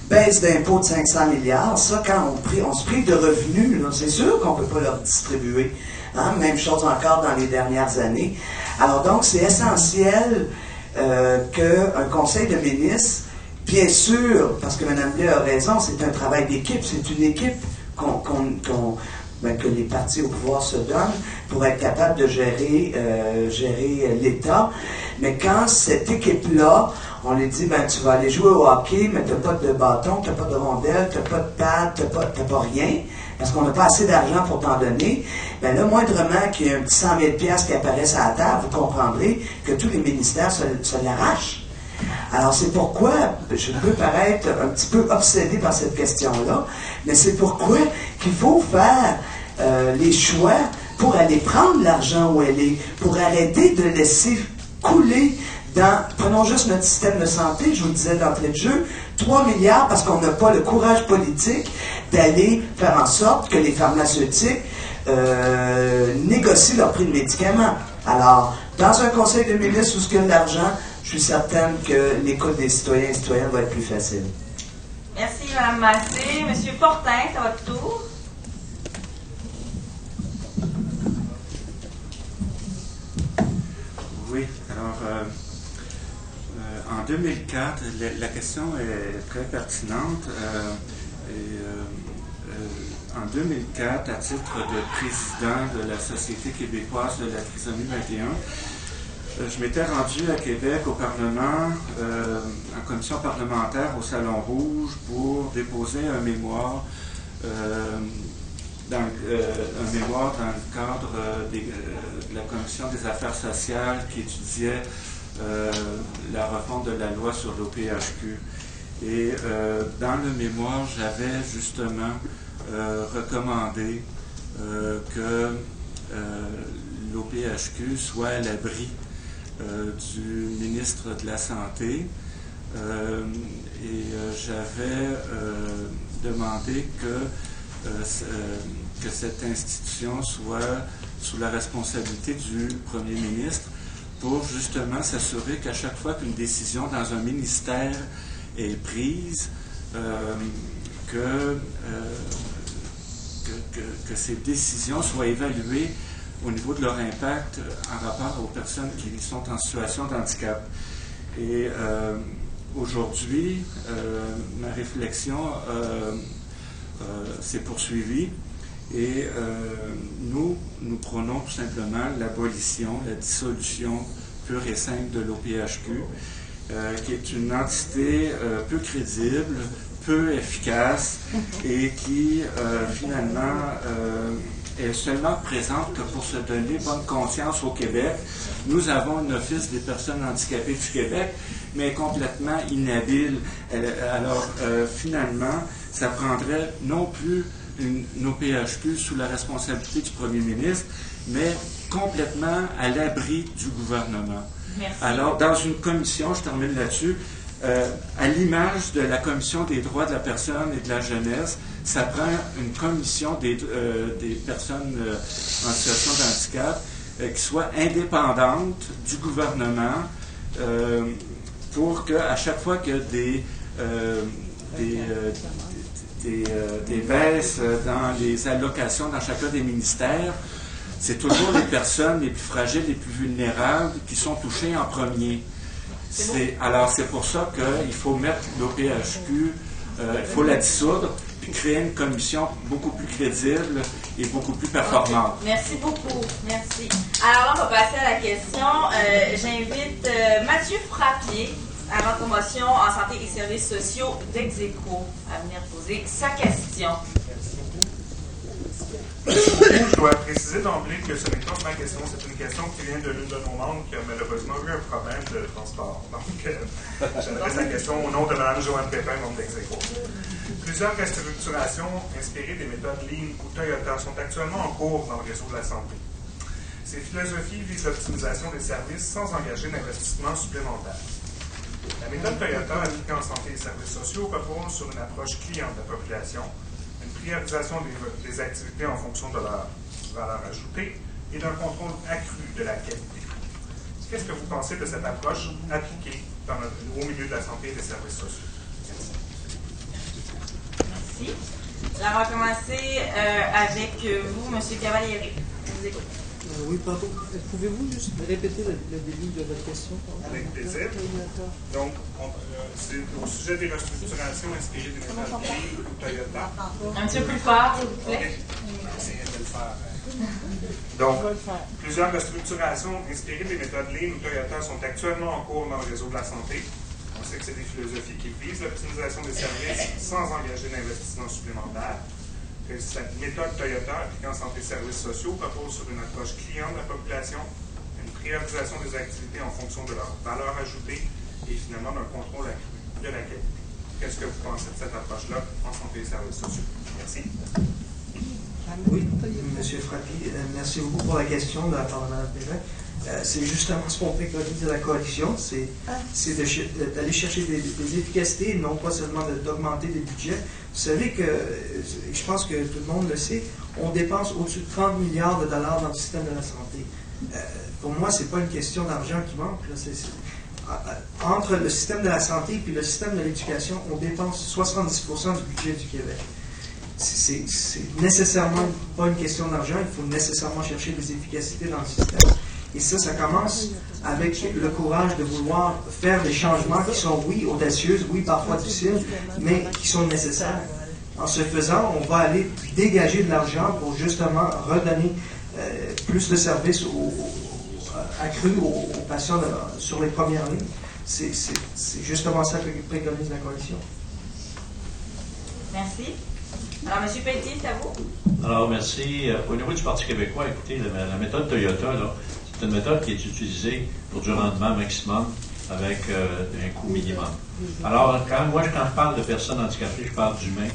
baisse d'impôts de 500 milliards, ça, quand on se prive de revenus, là, c'est sûr qu'on ne peut pas leur distribuer. Même chose encore dans les dernières années. Alors donc, c'est essentiel qu'un conseil de ministres, bien sûr, parce que Mme Blais a raison, c'est un travail d'équipe, c'est une équipe que les partis au pouvoir se donnent pour être capables de gérer l'État. Mais quand cette équipe-là, on lui dit, tu vas aller jouer au hockey, mais tu n'as pas de bâton, tu n'as pas de rondelle, tu n'as pas de pad, tu n'as pas rien, parce qu'on n'a pas assez d'argent pour t'en donner, là, moindrement qu'il y ait un petit 100 000 $ qui apparaissent à la table, vous comprendrez que tous les ministères se l'arrachent. Alors, c'est pourquoi je peux paraître un petit peu obsédé par cette question-là, mais c'est pourquoi qu'il faut faire les choix pour aller prendre l'argent où elle est, pour arrêter de laisser couler prenons juste notre système de santé, je vous le disais d'entrée de jeu, 3 milliards parce qu'on n'a pas le courage politique d'aller faire en sorte que les pharmaceutiques négocient leur prix de médicaments. Alors, dans un conseil de ministres où il y a de l'argent, je suis certaine que l'écoute des citoyens et citoyennes va être plus facile. Merci, Mme Massé. Monsieur Fortin, c'est à votre tour. Oui, alors, en 2004, la question est très pertinente. En 2004, à titre de président de la Société québécoise de la trisomie 21, je m'étais rendu à Québec au Parlement, en commission parlementaire au Salon Rouge, pour déposer un mémoire dans le cadre de la Commission des affaires sociales qui étudiait la refonte de la loi sur l'OPHQ. Et dans le mémoire, j'avais justement recommandé que l'OPHQ soit à l'abri du ministre de la Santé. J'avais demandé que cette institution soit sous la responsabilité du Premier ministre pour justement s'assurer qu'à chaque fois qu'une décision dans un ministère est prise, que ces décisions soient évaluées au niveau de leur impact en rapport aux personnes qui sont en situation de handicap. Et aujourd'hui, ma réflexion s'est poursuivie et nous prônons tout simplement l'abolition, la dissolution pure et simple de l'OPHQ, qui est une entité peu crédible, peu efficace et qui finalement est seulement présente que pour se donner bonne conscience au Québec. Nous avons un Office des personnes handicapées du Québec, mais complètement inhabile. Alors, finalement, ça prendrait non plus une OPHQ sous la responsabilité du Premier ministre, mais complètement à l'abri du gouvernement. Merci. Alors, dans une commission, je termine là-dessus, à l'image de la Commission des droits de la personne et de la jeunesse, ça prend une commission des personnes en situation de handicap qui soit indépendante du gouvernement pour qu'à chaque fois que des baisses dans les allocations dans chacun des ministères, c'est toujours les personnes les plus fragiles, les plus vulnérables qui sont touchées en premier. Alors, c'est pour ça qu'il faut mettre l'OPHQ, il faut la dissoudre, puis créer une commission beaucoup plus crédible et beaucoup plus performante. Okay. Merci beaucoup. Merci. Alors là, on va passer à la question. J'invite Mathieu Frappier, agent de promotion en santé et services sociaux d'Execo, à venir poser sa question. Je dois préciser d'emblée que ce n'est pas ma question, c'est une question qui vient de l'une de nos membres qui a malheureusement eu un problème de transport. Donc, j'adresse la question au nom de Mme Joanne Pépin, membre d'Execo. Plusieurs restructurations inspirées des méthodes Lean ou Toyota sont actuellement en cours dans le réseau de la santé. Ces philosophies visent l'optimisation des services sans engager d'investissement supplémentaire. La méthode Toyota appliquée en santé et services sociaux repose sur une approche client de la population, une priorisation des activités en fonction de leur valeur ajoutée et d'un contrôle accru de la qualité. Qu'est-ce que vous pensez de cette approche appliquée au milieu de la santé et des services sociaux? Merci. Alors, on va commencer avec vous, M. Cavalieri. Je vous écoute. Oui, pardon. Pouvez-vous juste répéter le début de votre question? Avec plaisir. Donc, c'est au sujet des restructurations inspirées des méthodes Lean ou Toyota. Un petit peu plus fort, s'il vous plaît. Essayez de le faire. Donc, plusieurs restructurations inspirées des méthodes Lean ou Toyota sont actuellement en cours dans le réseau de la santé. On sait que c'est des philosophies qui visent l'optimisation des services sans engager d'investissement supplémentaire. Cette méthode Toyota appliquée en santé et services sociaux repose sur une approche client de la population, une priorisation des activités en fonction de leur valeur ajoutée et finalement d'un contrôle accru de la qualité. Qu'est-ce que vous pensez de cette approche-là en santé et services sociaux? Merci. Oui, M. Frappier, merci beaucoup pour la question de la part de Mme Pépin. C'est justement ce qu'on préconise de la coalition, c'est d'aller chercher des efficacités, non pas seulement d'augmenter des budgets. Vous savez que, je pense que tout le monde le sait, on dépense au-dessus de 30 milliards de dollars dans le système de la santé. Pour moi, ce n'est pas une question d'argent qui manque. Là. Entre le système de la santé et le système de l'éducation, on dépense 70% du budget du Québec. C'est nécessairement pas une question d'argent, il faut nécessairement chercher des efficacités dans le système. Et ça commence avec le courage de vouloir faire des changements qui sont, oui, audacieux, oui, parfois difficiles, mais qui sont nécessaires. En ce faisant, on va aller dégager de l'argent pour justement redonner plus de services accrus aux patients sur les premières lignes. C'est justement ça que préconise la coalition. Merci. Alors, M. Pelletier, c'est à vous. Alors, merci. Au niveau du Parti québécois, écoutez, la méthode Toyota, là, c'est une méthode qui est utilisée pour du rendement maximum avec un coût minimum. Alors, quand je parle de personnes handicapées, je parle d'humains.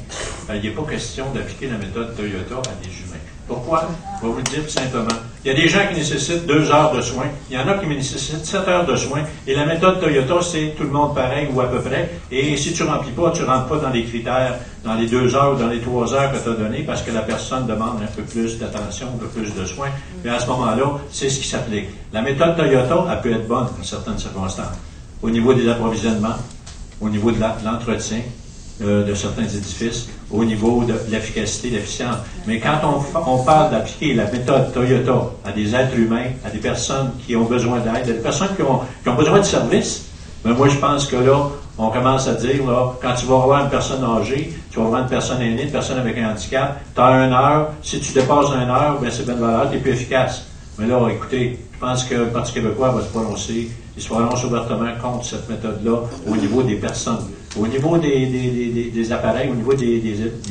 Il n'est pas question d'appliquer la méthode Toyota à des humains. Pourquoi? Je vais vous le dire tout simplement. Il y a des gens qui nécessitent 2 heures de soins. Il y en a qui nécessitent 7 heures de soins. Et la méthode Toyota, c'est tout le monde pareil ou à peu près. Et si tu ne remplis pas, tu ne rentres pas dans les critères, dans les 2 heures ou dans les 3 heures que tu as données parce que la personne demande un peu plus d'attention, un peu plus de soins. Mais à ce moment-là, c'est ce qui s'applique. La méthode Toyota, elle peut être bonne dans certaines circonstances. Au niveau des approvisionnements, au niveau de l'entretien, de certains édifices, au niveau de l'efficacité, l'efficience. Mais quand on parle d'appliquer la méthode Toyota à des êtres humains, à des personnes qui ont besoin d'aide, à des personnes qui ont besoin de services, ben moi je pense que là, on commence à dire, là, quand tu vas voir une personne âgée, tu vas voir une personne aînée, une personne avec un handicap, tu as 1 heure, si tu dépasses 1 heure, ben c'est bonne valeur, tu es plus efficace. Mais là, écoutez, je pense que le Parti québécois va se prononcer, il se prononce ouvertement contre cette méthode-là au niveau des personnes. Au niveau des appareils, au niveau des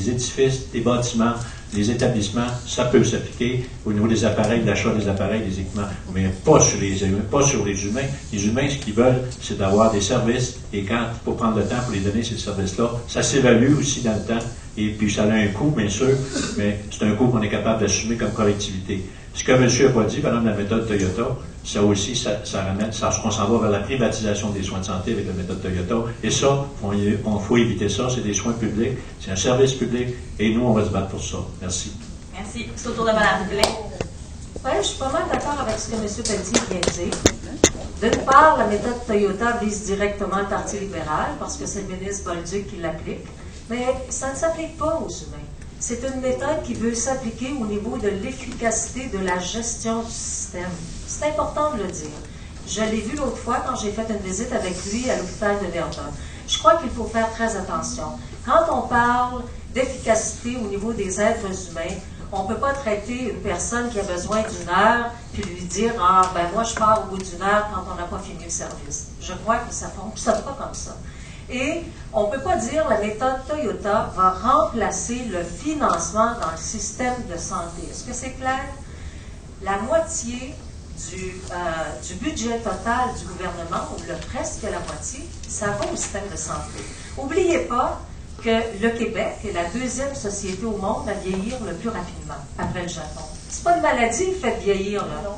édifices, des bâtiments, des établissements, ça peut s'appliquer au niveau des appareils, d'achat des appareils, des équipements, mais pas sur les humains. Les humains, ce qu'ils veulent, c'est d'avoir des services, et quand il faut prendre le temps pour les donner, ces services-là, ça s'évalue aussi dans le temps, et puis ça a un coût, bien sûr, mais c'est un coût qu'on est capable d'assumer comme collectivité. Ce que M. n'a pas dit, par exemple, la méthode Toyota, ça aussi, ça ramène, on s'en va vers la privatisation des soins de santé avec la méthode Toyota. Et ça, il faut éviter ça. C'est des soins publics, c'est un service public, et nous, on va se battre pour ça. Merci. Merci. C'est au tour de Mme Blais. Oui, je suis pas mal d'accord avec ce que M. Pelletier vient de dire. D'une part, la méthode Toyota vise directement le Parti libéral, parce que c'est le ministre Bolduc qui l'applique, mais ça ne s'applique pas aux humains. C'est une méthode qui veut s'appliquer au niveau de l'efficacité de la gestion du système. C'est important de le dire. Je l'ai vu l'autre fois quand j'ai fait une visite avec lui à l'hôpital de Verdun. Je crois qu'il faut faire très attention. Quand on parle d'efficacité au niveau des êtres humains, on ne peut pas traiter une personne qui a besoin d'1 heure puis lui dire « Ah, ben moi je pars au bout d'1 heure quand on n'a pas fini le service. » Je crois que ça ne fonctionne pas comme ça. Et on ne peut pas dire que la méthode Toyota va remplacer le financement dans le système de santé. Est-ce que c'est clair? La moitié du budget total du gouvernement, ou presque la moitié, ça va au système de santé. N'oubliez pas que le Québec est la 2e société au monde à vieillir le plus rapidement, après le Japon. C'est pas une maladie qui fait vieillir, là.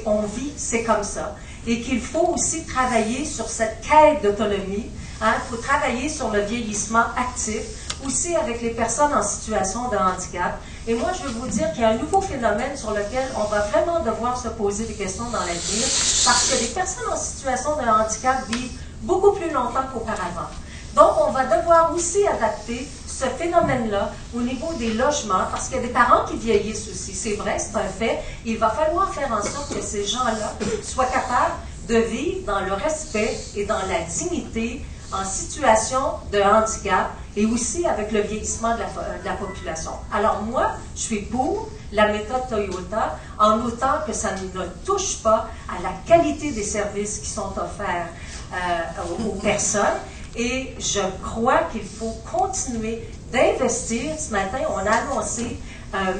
On vit, c'est comme ça. Et qu'il faut aussi travailler sur cette quête d'autonomie. Il faut travailler sur le vieillissement actif, aussi avec les personnes en situation de handicap. Et moi, je veux vous dire qu'il y a un nouveau phénomène sur lequel on va vraiment devoir se poser des questions dans l'avenir, parce que les personnes en situation de handicap vivent beaucoup plus longtemps qu'auparavant. Donc, on va devoir aussi adapter ce phénomène-là au niveau des logements, parce qu'il y a des parents qui vieillissent aussi. C'est vrai, c'est un fait. Il va falloir faire en sorte que ces gens-là soient capables de vivre dans le respect et dans la dignité en situation de handicap et aussi avec le vieillissement de la population. Alors moi, je suis pour la méthode Toyota en autant que ça ne touche pas à la qualité des services qui sont offerts aux personnes. Et je crois qu'il faut continuer d'investir. Ce matin, on a annoncé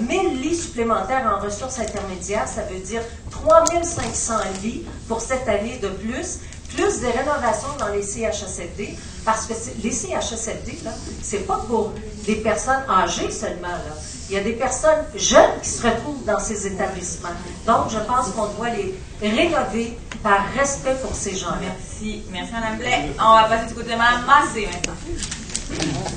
1000 lits supplémentaires en ressources intermédiaires. Ça veut dire 3500 lits pour cette année de plus des rénovations dans les CHSLD, parce que les CHSLD, là, c'est pas pour des personnes âgées seulement, là. Il y a des personnes jeunes qui se retrouvent dans ces établissements. Donc, je pense qu'on doit les rénover par respect pour ces gens-là. Merci. Merci, Mme Blais. On va passer du côté de Mme Massé maintenant.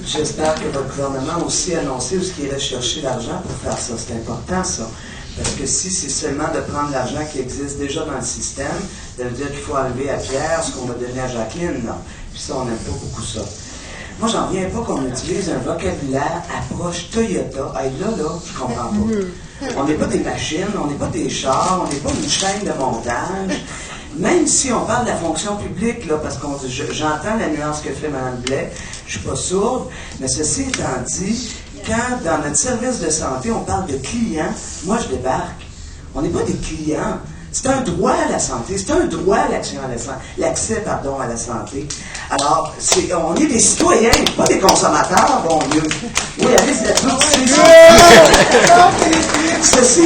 J'espère que votre gouvernement a aussi annoncé où est-ce qu'il irait chercher l'argent pour faire ça. C'est important, ça. Parce que si c'est seulement de prendre l'argent qui existe déjà dans le système, ça veut dire qu'il faut enlever à Pierre ce qu'on va donner à Jacqueline. Non. Puis ça, on n'aime pas beaucoup ça. Moi, j'en viens pas qu'on utilise un vocabulaire approche Toyota. Hey, là, je comprends pas. On n'est pas des machines, on n'est pas des chars, on n'est pas une chaîne de montage. Même si on parle de la fonction publique, là, parce que j'entends la nuance que fait Mme Blais, je suis pas sourde, mais ceci étant dit, quand dans notre service de santé, on parle de clients, moi je débarque. On n'est pas des clients. C'est un droit à la santé, c'est un droit à l'accès à la santé. Alors, on est des citoyens, pas des consommateurs, bon Dieu. Oui, allez-y, Ceci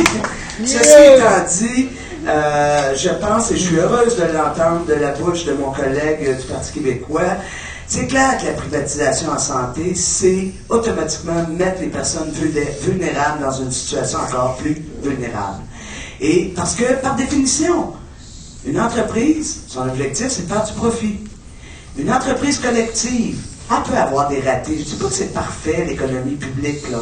étant dit, je pense, et je suis heureuse de l'entendre de la bouche de mon collègue du Parti québécois, C'est clair que la privatisation en santé, c'est automatiquement mettre les personnes vulnérables dans une situation encore plus vulnérable. Et parce que, par définition, une entreprise, son objectif, c'est de faire du profit. Une entreprise collective, elle peut avoir des ratés. Je ne dis pas que c'est parfait, l'économie publique, là.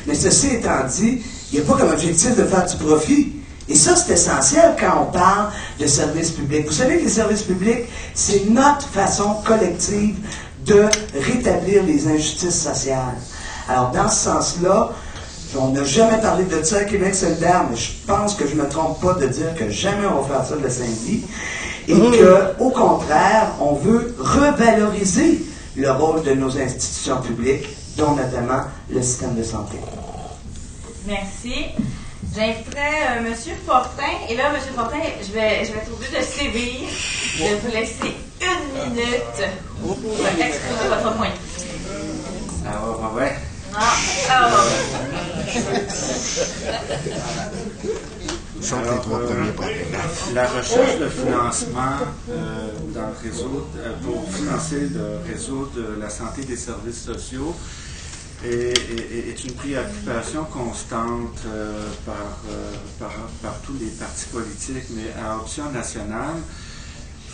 Mais ceci étant dit, il n'y a pas comme objectif de faire du profit. Et ça, c'est essentiel quand on parle de services publics. Vous savez que les services publics, c'est notre façon collective de rétablir les injustices sociales. Alors, dans ce sens-là, on n'a jamais parlé de ça à Québec solidaire, mais je pense que je ne me trompe pas de dire que jamais on va faire ça de Saint-Louis. Et qu'au contraire, on veut revaloriser le rôle de nos institutions publiques, dont notamment le système de santé. Merci. J'inviterai M. Fortin. Et là, M. Fortin, je vais être obligée de sévir, de vous laisser 1 minute pour exprimer votre point de vue. Ça va, ouais. La recherche de financement dans le réseau, pour financer le réseau de la santé et des services sociaux est une préoccupation constante par tous les partis politiques, mais à Option nationale,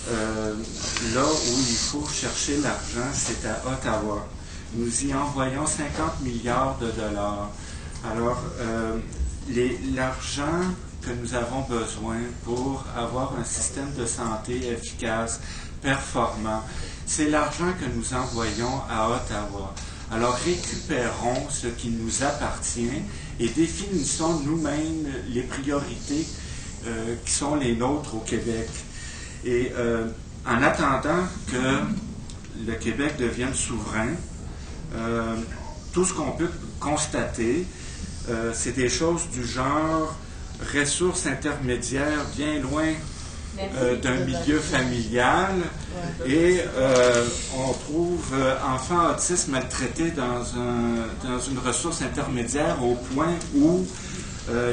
là où il faut chercher l'argent, c'est à Ottawa. Nous y envoyons 50 milliards de dollars. Alors, l'argent que nous avons besoin pour avoir un système de santé efficace, performant, c'est l'argent que nous envoyons à Ottawa. Alors, récupérons ce qui nous appartient et définissons nous-mêmes les priorités qui sont les nôtres au Québec. Et en attendant que le Québec devienne souverain, tout ce qu'on peut constater, c'est des choses du genre ressources intermédiaires bien loin d'un milieu familial et on trouve enfants autistes maltraités dans une ressource intermédiaire au point où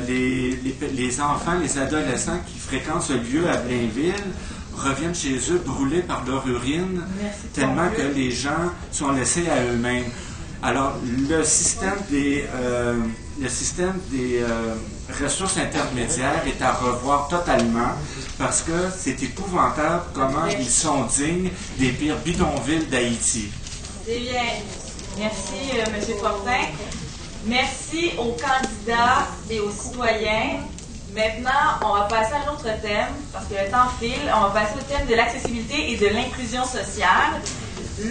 les enfants, les adolescents qui fréquentent ce lieu à Blainville reviennent chez eux brûlés par leur urine, tellement que les gens sont laissés à eux-mêmes. Alors, le système des ressources intermédiaires est à revoir totalement parce que c'est épouvantable comment ils sont dignes des pires bidonvilles d'Haïti. C'est bien. Merci, M. Fortin. Merci aux candidats et aux citoyens. Maintenant, on va passer à un autre thème, parce que le temps file. On va passer au thème de l'accessibilité et de l'inclusion sociale.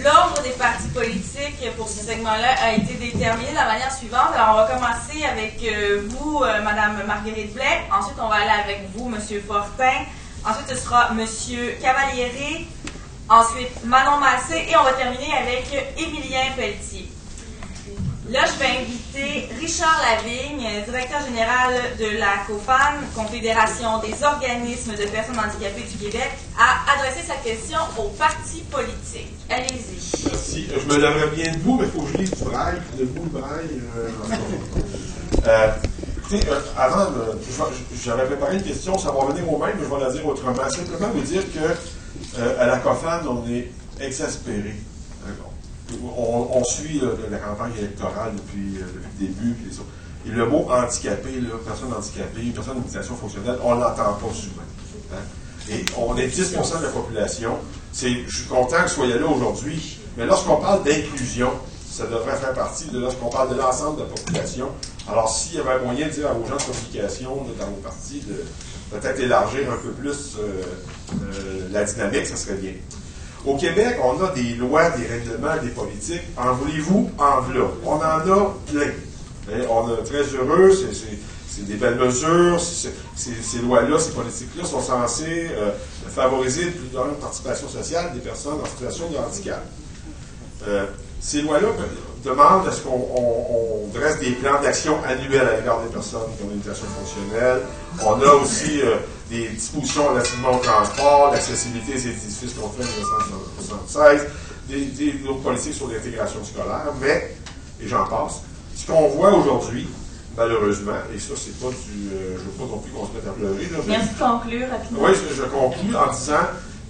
L'ordre des partis politiques pour ce segment-là a été déterminé de la manière suivante. Alors, on va commencer avec vous, Mme Marguerite Blais. Ensuite, on va aller avec vous, M. Fortin. Ensuite, ce sera M. Cavaliere. Ensuite, Manon Massé. Et on va terminer avec Émilien Pelletier. Là, je vais inviter Richard Lavigne, directeur général de la COFAN, Confédération des organismes de personnes handicapées du Québec, à adresser sa question aux partis politiques. Allez-y. Merci. Je me lèverais bien debout, mais il faut que je lise du braille. Debout, le braille. Écoutez, avant, j'avais préparé une question, ça va revenir au même, mais je vais la dire autrement. Simplement vous dire que à la COFAN, on est exaspéré. On suit la campagne électorale depuis le début. Et le mot handicapé, personne handicapée, personne en utilisation fonctionnelle, on ne l'entend pas souvent. Hein? Et on est 10% de la population. Je suis content que vous soyez là aujourd'hui, mais lorsqu'on parle d'inclusion, ça devrait faire partie de lorsqu'on parle de l'ensemble de la population. Alors, s'il y avait un moyen de dire aux gens de communication dans vos partis de peut-être élargir un peu plus la dynamique, ça serait bien. Au Québec, on a des lois, des règlements, des politiques. En voulez-vous, en v'là. On en a plein. Et on est très heureux, c'est des belles mesures. Ces lois-là, ces politiques-là sont censées favoriser une plus grande participation sociale des personnes en situation de handicap. Ces lois-là demandent à ce qu'on dresse des plans d'action annuels à l'égard des personnes qui ont une limitation fonctionnelle. On a aussi des dispositions relativement au transport, l'accessibilité des édifices qu'on fait en 1976, des autres politiques sur l'intégration scolaire, mais, et j'en passe, ce qu'on voit aujourd'hui, malheureusement, et ça, c'est pas du. Je ne veux pas non plus qu'on se mette à pleurer. Là, merci de conclure rapidement. Oui, je conclue en disant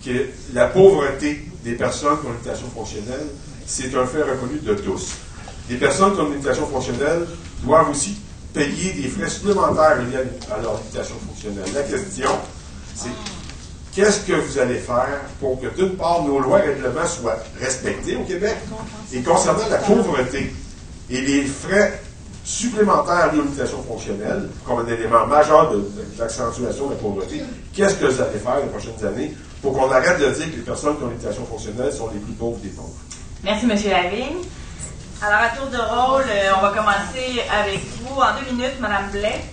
que la pauvreté des personnes qui ont une limitation fonctionnelle, c'est un fait reconnu de tous. Les personnes qui ont une limitation fonctionnelle doivent aussi payer des frais supplémentaires liés à leur limitation fonctionnelle. La question, c'est qu'est-ce que vous allez faire pour que, d'une part, nos lois et règlements soient respectés au Québec, et concernant la pauvreté et les frais supplémentaires liés aux limitations fonctionnelles, comme un élément majeur de l'accentuation de la pauvreté, qu'est-ce que vous allez faire les prochaines années pour qu'on arrête de dire que les personnes qui ont une limitation fonctionnelle sont les plus pauvres des pauvres? Merci, M. Lavigne. Alors, à tour de rôle, on va commencer avec vous en 2 minutes, Mme Blais.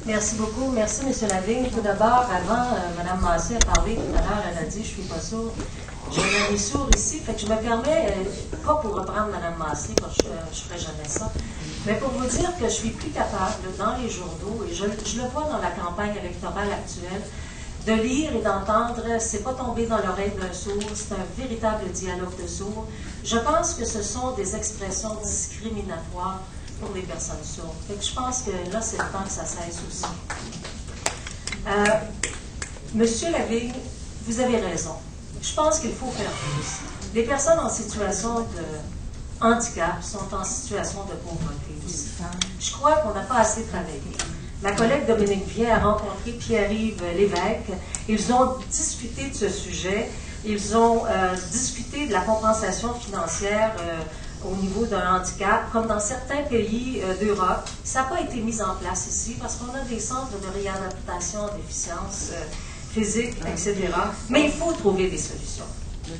Merci beaucoup. Merci, M. Lavigne. Tout d'abord, avant, Mme Massé a parlé tout à l'heure, elle a dit « je ne suis pas sourde ». J'ai un ami sourd ici, fait que je me permets, pas pour reprendre Mme Massé, parce que je ne ferai jamais ça, mais pour vous dire que je suis plus capable, dans les journaux, et je le vois dans la campagne électorale actuelle, de lire et d'entendre, c'est pas tomber dans l'oreille d'un sourd, c'est un véritable dialogue de sourds. Je pense que ce sont des expressions discriminatoires pour les personnes sourdes. Fait que je pense que là, c'est le temps que ça cesse aussi. Monsieur Lavigne, vous avez raison. Je pense qu'il faut faire plus. Les personnes en situation de handicap sont en situation de pauvreté aussi. Je crois qu'on n'a pas assez travaillé. Ma collègue Dominique Vier a rencontré Pierre-Yves Lévesque. Ils ont discuté de ce sujet. Ils ont discuté de la compensation financière au niveau d'un handicap, comme dans certains pays d'Europe. Ça n'a pas été mis en place ici parce qu'on a des centres de réadaptation déficience physique, etc. Mais il faut trouver des solutions.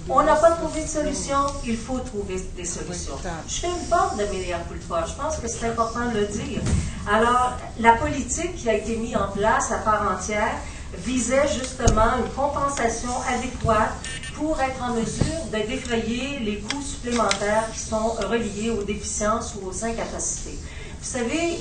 On n'a pas trouvé de solution, il faut trouver des solutions. Je fais une forme de meilleur culpa, je pense que c'est important de le dire. Alors, la politique qui a été mise en place à part entière visait justement une compensation adéquate pour être en mesure de défrayer les coûts supplémentaires qui sont reliés aux déficiences ou aux incapacités. Vous savez,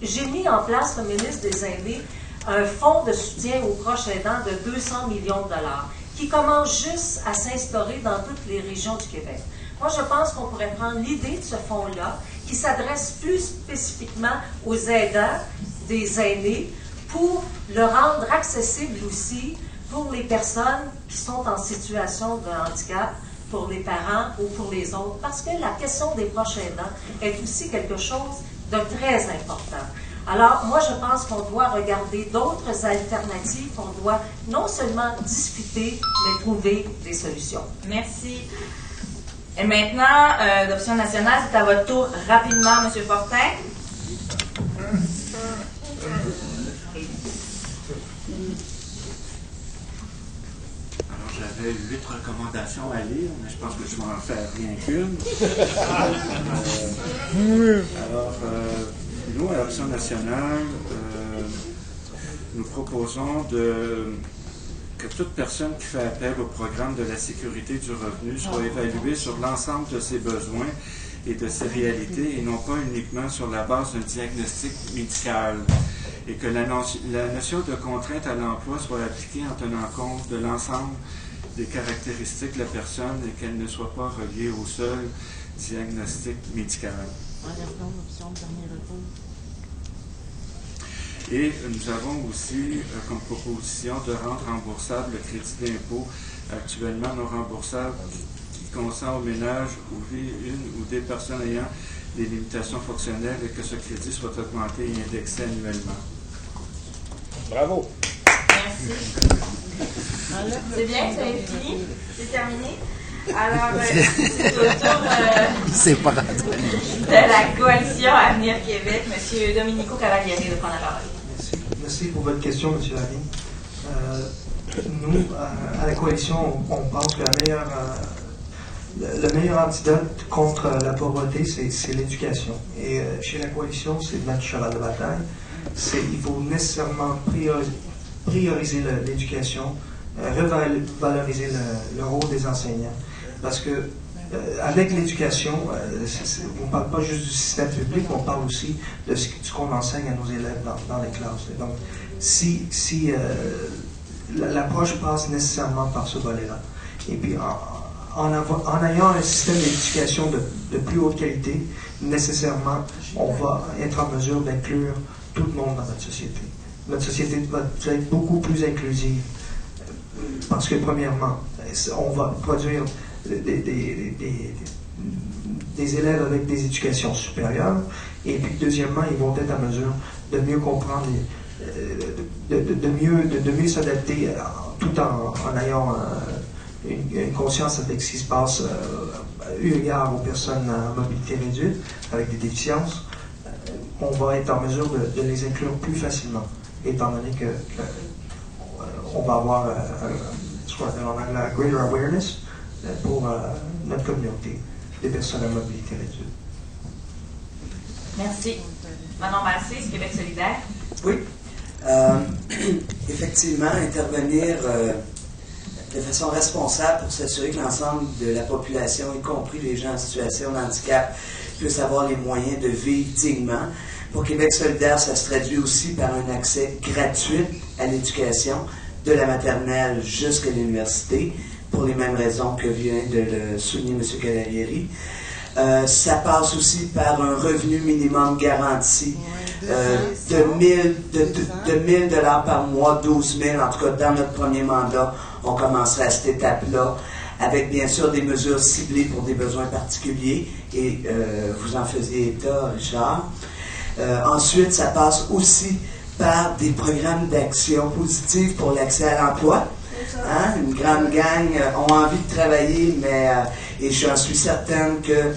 j'ai mis en place, comme ministre des Aînés, un fonds de soutien aux proches aidants de 200 millions de dollars qui commence juste à s'instaurer dans toutes les régions du Québec. Moi, je pense qu'on pourrait prendre l'idée de ce fonds-là qui s'adresse plus spécifiquement aux aidants des aînés pour le rendre accessible aussi pour les personnes qui sont en situation de handicap, pour les parents ou pour les autres, parce que la question des proches aidants est aussi quelque chose de très important. Alors, moi, je pense qu'on doit regarder d'autres alternatives, qu'on doit non seulement discuter, mais trouver des solutions. Merci. Et maintenant, d'Option nationale, c'est à votre tour rapidement, M. Fortin. Alors, j'avais 8 recommandations à lire, mais je pense que je vais en faire rien qu'une. Alors, nous, à l'Option nationale, nous proposons que toute personne qui fait appel au programme de la sécurité du revenu soit évaluée sur l'ensemble de ses besoins et de ses réalités et non pas uniquement sur la base d'un diagnostic médical. Et que la notion de contrainte à l'emploi soit appliquée en tenant compte de l'ensemble des caractéristiques de la personne et qu'elle ne soit pas reliée au seul diagnostic médical. Et nous avons aussi comme proposition de rendre remboursable le crédit d'impôt actuellement non remboursable qui consent aux ménages ou une ou des personnes ayant des limitations fonctionnelles et que ce crédit soit augmenté et indexé annuellement. Bravo! Merci. C'est bien, c'est fini? C'est terminé? Alors, c'est au tour de la coalition Avenir Québec, M. Domenico Cavalieri, de prendre la parole. Merci pour votre question, M. Lavigne. Nous, à la coalition, on pense que le meilleur antidote contre la pauvreté, c'est l'éducation. Et chez la coalition, c'est notre cheval de bataille. Il faut nécessairement prioriser l'éducation, revaloriser le rôle des enseignants. Parce que avec l'éducation, on ne parle pas juste du système public, on parle aussi de ce qu'on enseigne à nos élèves dans les classes. Et donc, si l'approche passe nécessairement par ce volet-là. Et puis, en ayant un système d'éducation de plus haute qualité, nécessairement, on va être en mesure d'inclure tout le monde dans notre société. Notre société va être beaucoup plus inclusive. Parce que, premièrement, on va produire des élèves avec des éducations supérieures, et puis, deuxièmement, ils vont être en mesure de mieux comprendre, de mieux s'adapter, tout en ayant une conscience avec ce qui se passe eu égard aux personnes à mobilité réduite, avec des déficiences. On va être en mesure de les inclure plus facilement, étant donné que on va avoir ce qu'on appelle en anglais greater awareness pour notre communauté des personnes à mobilité réduite. Merci. Manon Massé, du Québec solidaire. Oui. Effectivement, intervenir de façon responsable pour s'assurer que l'ensemble de la population, y compris les gens en situation de handicap, puissent avoir les moyens de vivre dignement. Pour Québec solidaire, ça se traduit aussi par un accès gratuit à l'éducation, de la maternelle jusqu'à l'université, pour les mêmes raisons que vient de le souligner M. Cavalieri. Ça passe aussi par un revenu minimum garanti de 1 000 $ par mois, 12 000. En tout cas, dans notre premier mandat, on commencerait à cette étape-là, avec bien sûr des mesures ciblées pour des besoins particuliers, et vous en faisiez état, Richard. Ensuite, ça passe aussi par des programmes d'action positive pour l'accès à l'emploi. Hein? Une grande gang ont envie de travailler, mais et j'en suis certaine que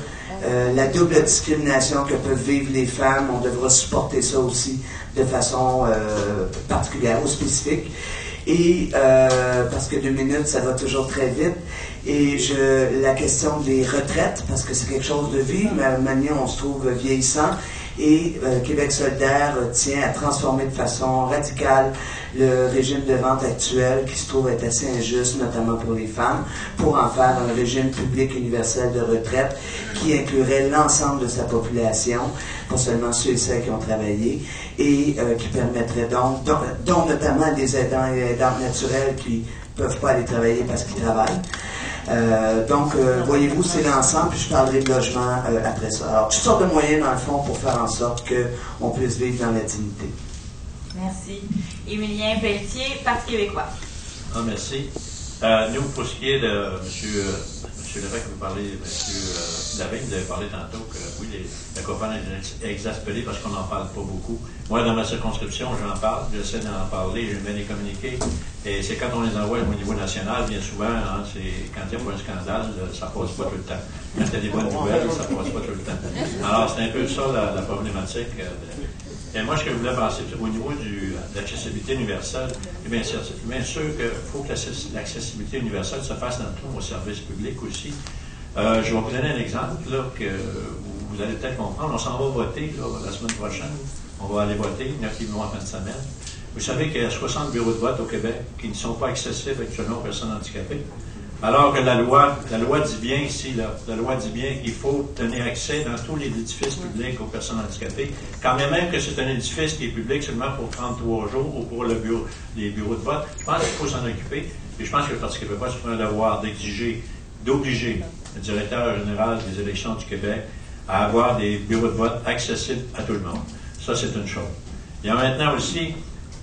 la double discrimination que peuvent vivre les femmes, on devra supporter ça aussi de façon particulière ou spécifique. Et parce que 2 minutes, ça va toujours très vite. Et la question des retraites, parce que c'est quelque chose de vivre, mais maintenant on se trouve vieillissant. Et Québec solidaire tient à transformer de façon radicale le régime de vente actuel qui se trouve être assez injuste, notamment pour les femmes, pour en faire un régime public universel de retraite qui inclurait l'ensemble de sa population, pas seulement ceux et celles qui ont travaillé, et qui permettrait donc, dont notamment des aidants et aidantes naturelles qui ne peuvent pas aller travailler parce qu'ils travaillent. Voyez-vous, c'est l'ensemble, puis je parlerai de logement après ça. Alors, toutes sortes de moyens, dans le fond, pour faire en sorte qu'on puisse vivre dans la dignité. Merci. Émilien Pelletier, Parti québécois. Merci. Nous, pour ce qui est de M. Lévesque, vous parlez, M. Lavigne, vous avez parlé tantôt que, oui, la COFAN est exaspérée parce qu'on n'en parle pas beaucoup. Moi, dans ma circonscription, j'en parle, j'essaie d'en parler, je mets des communiqués, et c'est quand on les envoie au niveau national, bien souvent, hein, c'est quand il y a pas un scandale, ça passe pas tout le temps. Quand il y a des bonnes nouvelles, ça passe pas tout le temps. Alors, c'est un peu ça la problématique. Et moi, ce que je voulais penser, au niveau de l'accessibilité universelle, eh bien sûr qu'il faut que l'accessibilité universelle se fasse dans tous nos services publics aussi. Je vais vous donner un exemple là, que vous allez peut-être comprendre. On s'en va voter là, la semaine prochaine. On va aller voter, il y en a qui vont en fin de semaine. Vous savez qu'il y a 60 bureaux de vote au Québec qui ne sont pas accessibles actuellement aux personnes handicapées. Alors que la loi dit bien ici, la loi dit bien qu'il faut donner accès dans tous les édifices publics aux personnes handicapées, quand même que c'est un édifice qui est public seulement pour 33 jours ou pour les bureaux de vote. Je pense qu'il faut s'en occuper. Et je pense que le Parti québécois se prend le devoir d'obliger le directeur général des élections du Québec à avoir des bureaux de vote accessibles à tout le monde. Ça, c'est une chose. Il y a maintenant aussi,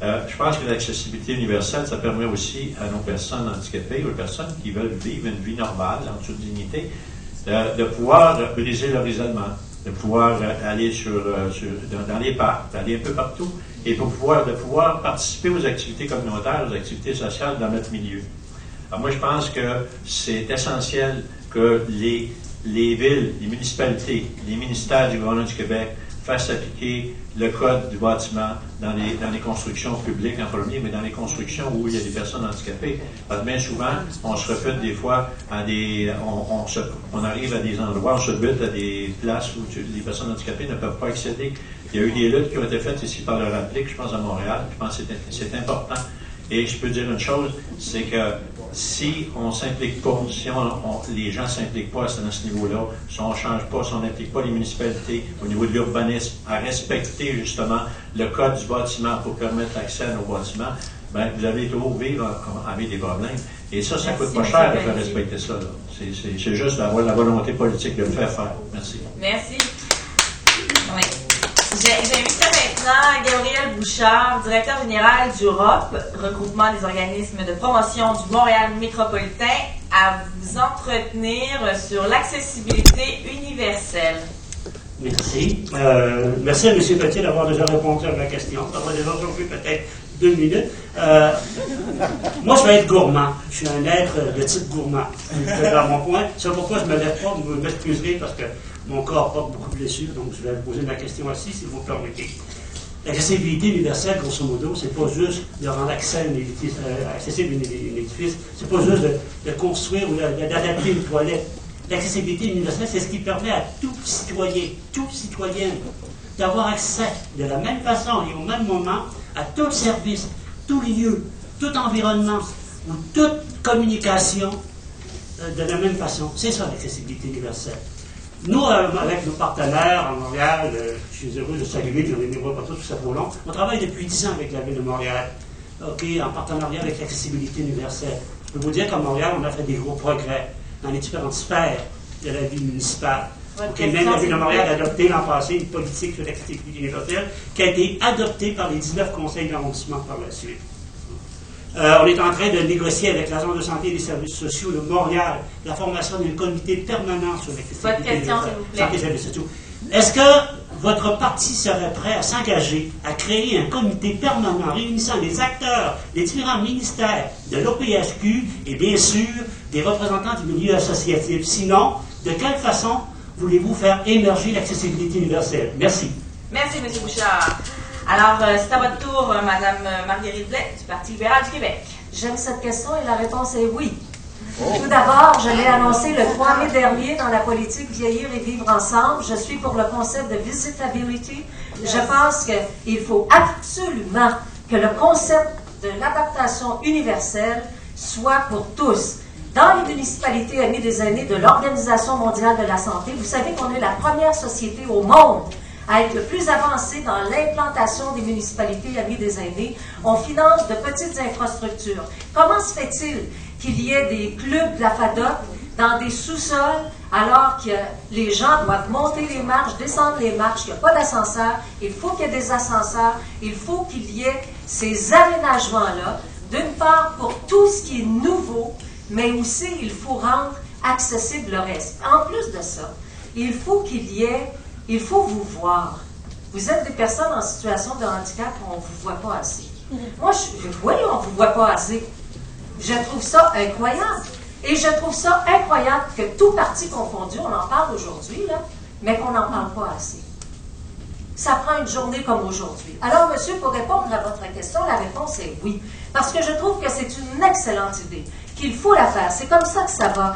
je pense que l'accessibilité universelle, ça permet aussi à nos personnes handicapées, aux personnes qui veulent vivre une vie normale, en toute dignité, de pouvoir briser leur isolement, de pouvoir aller dans les parcs, d'aller un peu partout, et de pouvoir participer aux activités communautaires, aux activités sociales dans notre milieu. Alors moi, je pense que c'est essentiel que les villes, les municipalités, les ministères du gouvernement du Québec fassent appliquer le code du bâtiment dans les constructions publiques en premier, mais dans les constructions où il y a des personnes handicapées. Parce que bien souvent, on se refute des fois à on arrive à des endroits, on se bute à des places où les personnes handicapées ne peuvent pas accéder. Il y a eu des luttes qui ont été faites ici par le RAPLIC, je pense à Montréal, je pense que c'est important. Et je peux dire une chose, c'est que si on ne s'implique pas, si les gens ne s'impliquent pas à ce niveau-là, si on ne change pas, si on n'implique pas les municipalités au niveau de l'urbanisme à respecter justement le code du bâtiment pour permettre l'accès à nos bâtiments, bien, vous allez toujours vivre avec des problèmes. Et ça coûte pas cher de faire respecter ça. C'est juste d'avoir la volonté politique de le faire. Merci. Merci. Oui. J'invite maintenant maintenant Gabriel Bouchard, directeur général du ROP, regroupement des organismes de promotion du Montréal métropolitain, à vous entretenir sur l'accessibilité universelle. Merci. Merci à M. Pelletier d'avoir déjà répondu à ma question. Ça va déjà occupé peut-être 2 minutes. Moi, je vais être gourmand. Je suis un être de type gourmand. Dans mon point. C'est pourquoi je ne me lève pas. Vous m'excuserez parce que mon corps porte beaucoup de blessures. Donc, je vais vous poser ma question assis, si vous me permettez. L'accessibilité universelle, grosso modo, c'est pas juste de rendre accessible un édifice. C'est pas juste de construire ou d'adapter une toilette. L'accessibilité universelle, c'est ce qui permet à tout citoyen, toute citoyenne, d'avoir accès de la même façon et au même moment à tout service, tout lieu, tout environnement ou toute communication de la même façon. C'est ça l'accessibilité universelle. Nous, avec nos partenaires à Montréal, je suis heureux de saluer, j'en ai mis pas tous ça pour long, on travaille depuis 10 ans avec la Ville de Montréal, en partenariat avec l'accessibilité universelle. Je peux vous dire qu'à Montréal, on a fait des gros progrès dans les différentes sphères de la vie municipale. Même la Ville de Montréal a adopté l'an passé une politique sur l'accessibilité universelle qui a été adoptée par les 19 conseils d'arrondissement par la suite. On est en train de négocier avec l'Agence de santé et des services sociaux de Montréal la formation d'un comité permanent sur l'accessibilité universelle. Votre question, s'il vous plaît. Santé et services sociaux. Est-ce que votre parti serait prêt à s'engager à créer un comité permanent réunissant les acteurs des différents ministères de l'OPHQ et bien sûr des représentants du milieu associatif? Sinon, de quelle façon voulez-vous faire émerger l'accessibilité universelle? Merci. Merci, M. Bouchard. Alors, c'est à votre tour, Mme Marguerite Blais, du Parti libéral du Québec. J'aime cette question et la réponse est oui. Tout d'abord, je l'ai annoncé le 3 mai dernier dans la politique Vieillir et vivre ensemble. Je suis pour le concept de visitability. Je pense qu'il faut absolument que le concept de l'adaptation universelle soit pour tous. Dans les municipalités amies des années de l'Organisation mondiale de la santé, vous savez qu'on est la première société au monde à être le plus avancé dans l'implantation des municipalités amies des aînés. On finance de petites infrastructures. Comment se fait-il qu'il y ait des clubs de la FADOC dans des sous-sols alors que les gens doivent monter les marches, descendre les marches, qu'il n'y a pas d'ascenseur, il faut qu'il y ait des ascenseurs, il faut qu'il y ait ces aménagements-là, d'une part pour tout ce qui est nouveau, mais aussi il faut rendre accessible le reste. En plus de ça, il faut vous voir. Vous êtes des personnes en situation de handicap, on ne vous voit pas assez. Moi, oui, on ne vous voit pas assez. Je trouve ça incroyable. Et je trouve ça incroyable que tout parti confondu, on en parle aujourd'hui, là, mais qu'on n'en parle pas assez. Ça prend une journée comme aujourd'hui. Alors, monsieur, pour répondre à votre question, la réponse est oui. Parce que je trouve que c'est une excellente idée, qu'il faut la faire. C'est comme ça que ça va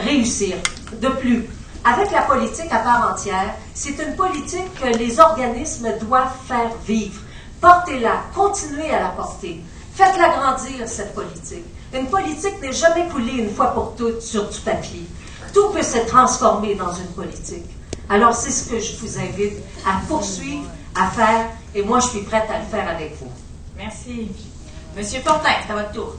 réussir. De plus, avec la politique à part entière, c'est une politique que les organismes doivent faire vivre. Portez-la, continuez à la porter. Faites-la grandir, cette politique. Une politique n'est jamais coulée une fois pour toutes sur du papier. Tout peut se transformer dans une politique. Alors, c'est ce que je vous invite à poursuivre, à faire, et moi, je suis prête à le faire avec vous. Merci. Monsieur Fortin, c'est à votre tour.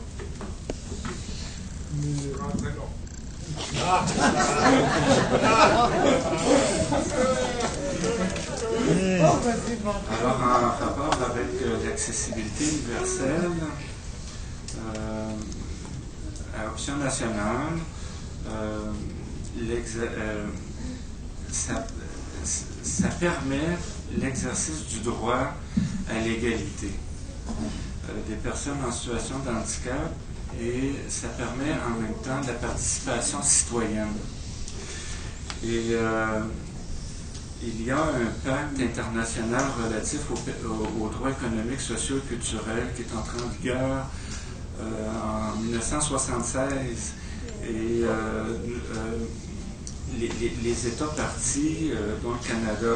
Alors, en rapport avec l'accessibilité universelle, à Option nationale, ça permet l'exercice du droit à l'égalité des personnes en situation de handicap et ça permet en même temps de la participation citoyenne. Et il y a un pacte international relatif aux droits économiques, sociaux et culturels qui est entré en vigueur en 1976 et les États partis, dont le Canada,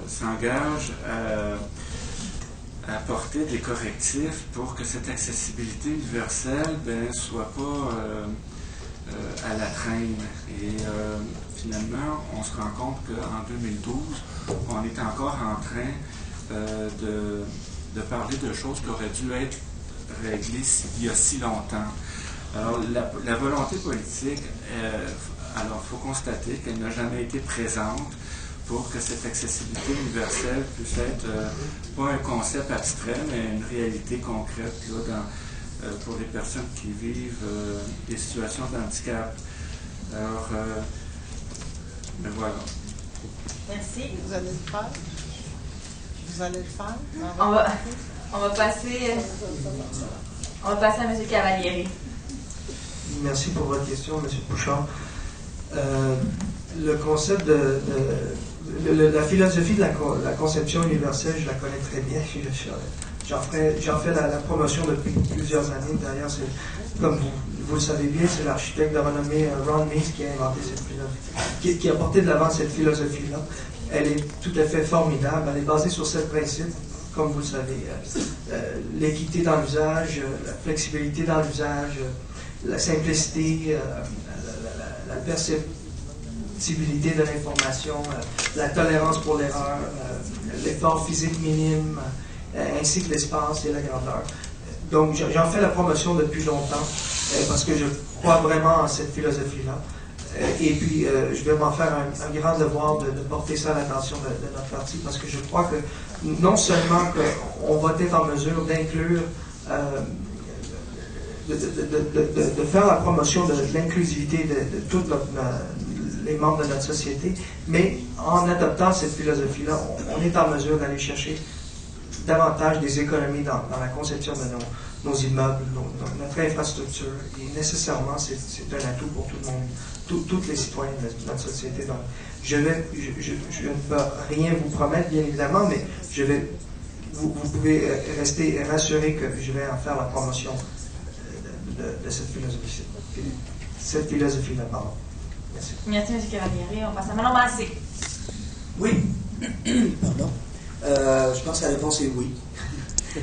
s'engagent à apporter des correctifs pour que cette accessibilité universelle ne soit pas à la traîne. Et finalement, on se rend compte qu'en 2012, on est encore en train de parler de choses qui auraient dû être réglées il y a si longtemps. Alors, la volonté politique, alors il faut constater qu'elle n'a jamais été présente pour que cette accessibilité universelle puisse être pas un concept abstrait, mais une réalité concrète là, pour les personnes qui vivent des situations de handicap. Alors, ben voilà. Merci. Vous allez le faire? Vous allez le faire? On va passer à M. Cavalieri. Merci pour votre question, M. Bouchard. Le concept la philosophie de la conception universelle, je la connais très bien. J'en fais la promotion depuis plusieurs années. D'ailleurs, comme vous le savez bien, c'est l'architecte de renommée Ron Meeks qui a inventé cette philosophie, qui a porté de l'avant cette philosophie-là. Elle est tout à fait formidable. Elle est basée sur 7 principes, comme vous le savez. L'équité dans l'usage, la flexibilité dans l'usage, la simplicité, la perceptibilité de l'information, la tolérance pour l'erreur, l'effort physique minime, ainsi que l'espace et la grandeur. Donc, j'en fais la promotion depuis longtemps, parce que je crois vraiment en cette philosophie-là. Et puis, je vais m'en faire un grand devoir de porter ça à l'attention de notre parti, parce que je crois que non seulement qu'on va être en mesure d'inclure, de faire la promotion de l'inclusivité de tous les membres de notre société, mais en adoptant cette philosophie-là, on est en mesure d'aller chercher davantage des économies dans la conception de nos immeubles, notre infrastructure. Et nécessairement, c'est un atout pour tout le monde, tous les citoyens de notre société. Donc, je ne peux rien vous promettre, bien évidemment, mais vous pouvez rester rassuré que je vais en faire la promotion de cette philosophie. Cette philosophie-là, pardon. Merci. Merci, M. Cavalieri. On passe à Mme Massé. Oui. Pardon. Je pense que la réponse est oui.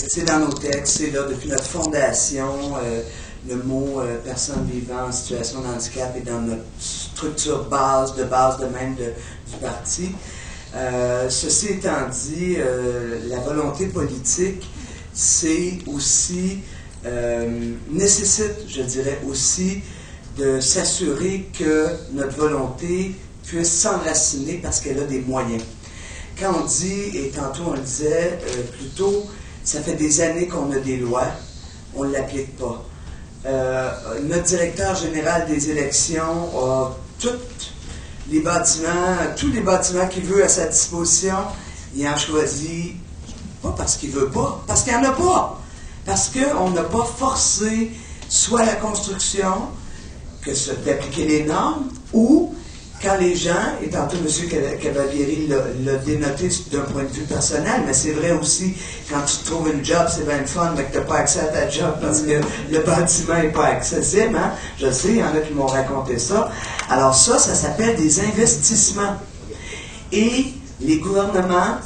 C'est dans nos textes, c'est là depuis notre fondation. Le mot personne vivant en situation de handicap est dans notre structure de base de même du parti. Ceci étant dit, la volonté politique, c'est aussi nécessite, je dirais aussi, de s'assurer que notre volonté puisse s'enraciner parce qu'elle a des moyens. Quand on dit, et tantôt on le disait plutôt, ça fait des années qu'on a des lois, on ne l'applique pas. Notre directeur général des élections a tous les bâtiments qu'il veut à sa disposition. Il en choisit pas parce qu'il veut pas, parce qu'il n'y en a pas. Parce qu'on n'a pas forcé soit la construction, d'appliquer les normes, ou quand les gens, et tantôt M. Cavalieri l'a dénoté d'un point de vue personnel, mais c'est vrai aussi, quand tu trouves une job, c'est bien le fun, mais que tu n'as pas accès à ta job parce que le bâtiment n'est pas accessible, hein? Je sais, il y en a qui m'ont raconté ça. Alors ça s'appelle des investissements. Et les gouvernements,